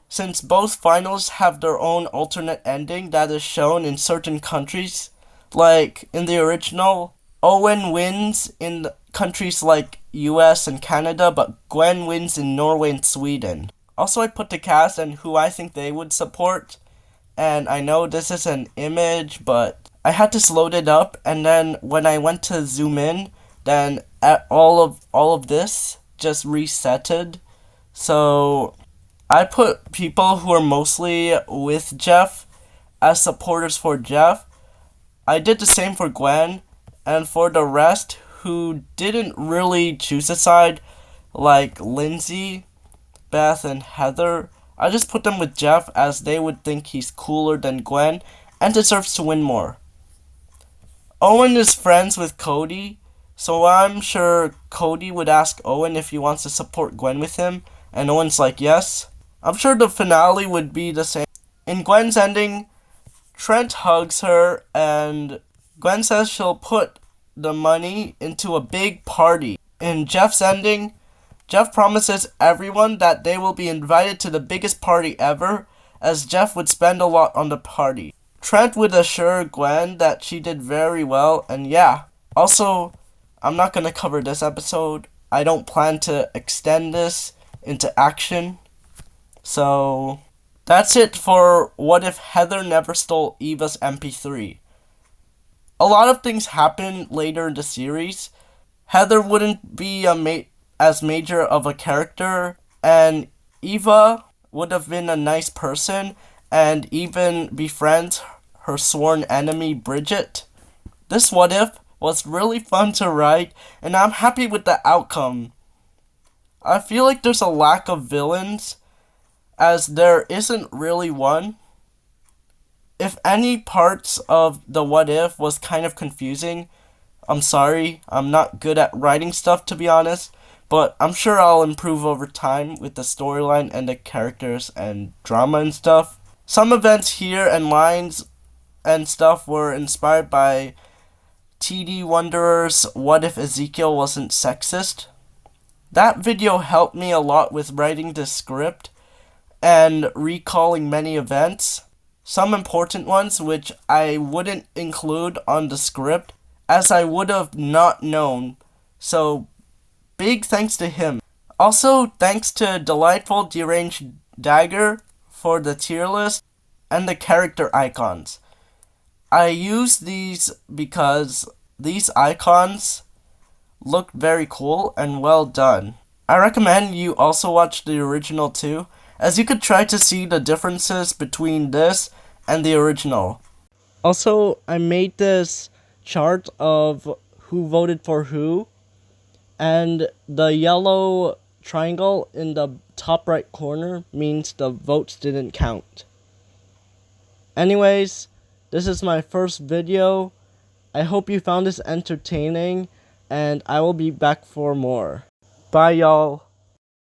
since both finals have their own alternate ending that is shown in certain countries. Like in the original, Owen wins in countries like US and Canada, but Gwen wins in Norway and Sweden. Also, I put the cast and who I think they would support, and I know this is an image, but I had to load it up, and then when I went to zoom in, then all of this just resetted. So I put people who are mostly with Jeff as supporters for Jeff. I did the same for Gwen, and for the rest who didn't really choose a side, like Lindsay, Beth, and Heather, I just put them with Jeff as they would think he's cooler than Gwen and deserves to win more. Owen is friends with Cody, so I'm sure Cody would ask Owen if he wants to support Gwen with him, and Owen's like yes. I'm sure the finale would be the same. In Gwen's ending, Trent hugs her and Gwen says she'll put the money into a big party. In Jeff's ending, Jeff promises everyone that they will be invited to the biggest party ever, as Jeff would spend a lot on the party. Trent would assure Gwen that she did very well, and yeah. Also, I'm not going to cover this episode. I don't plan to extend this into action. So that's it for What If Heather Never Stole Eva's MP3. A lot of things happen later in the series. Heather wouldn't be as major of a character, and Eva would have been a nice person and even befriend her sworn enemy Bridget. This What If was really fun to write, and I'm happy with the outcome. I feel like there's a lack of villains, as there isn't really one. If any parts of the What If was kind of confusing, I'm sorry, I'm not good at writing stuff to be honest, but I'm sure I'll improve over time with the storyline and the characters and drama and stuff. Some events here and lines and stuff were inspired by TD Wanderer's What If Ezekiel Wasn't Sexist. That video helped me a lot with writing the script and recalling many events. Some important ones which I wouldn't include on the script as I would have not known, so big thanks to him. Also thanks to Delightful Deranged Dagger for the tier list and the character icons. I use these because these icons look very cool and well done. I recommend you also watch the original too, as you could try to see the differences between this and the original. Also, I made this chart of who voted for who, and the yellow triangle in the top right corner means the votes didn't count. Anyways, this is my first video. I hope you found this entertaining, and I will be back for more. Bye, y'all.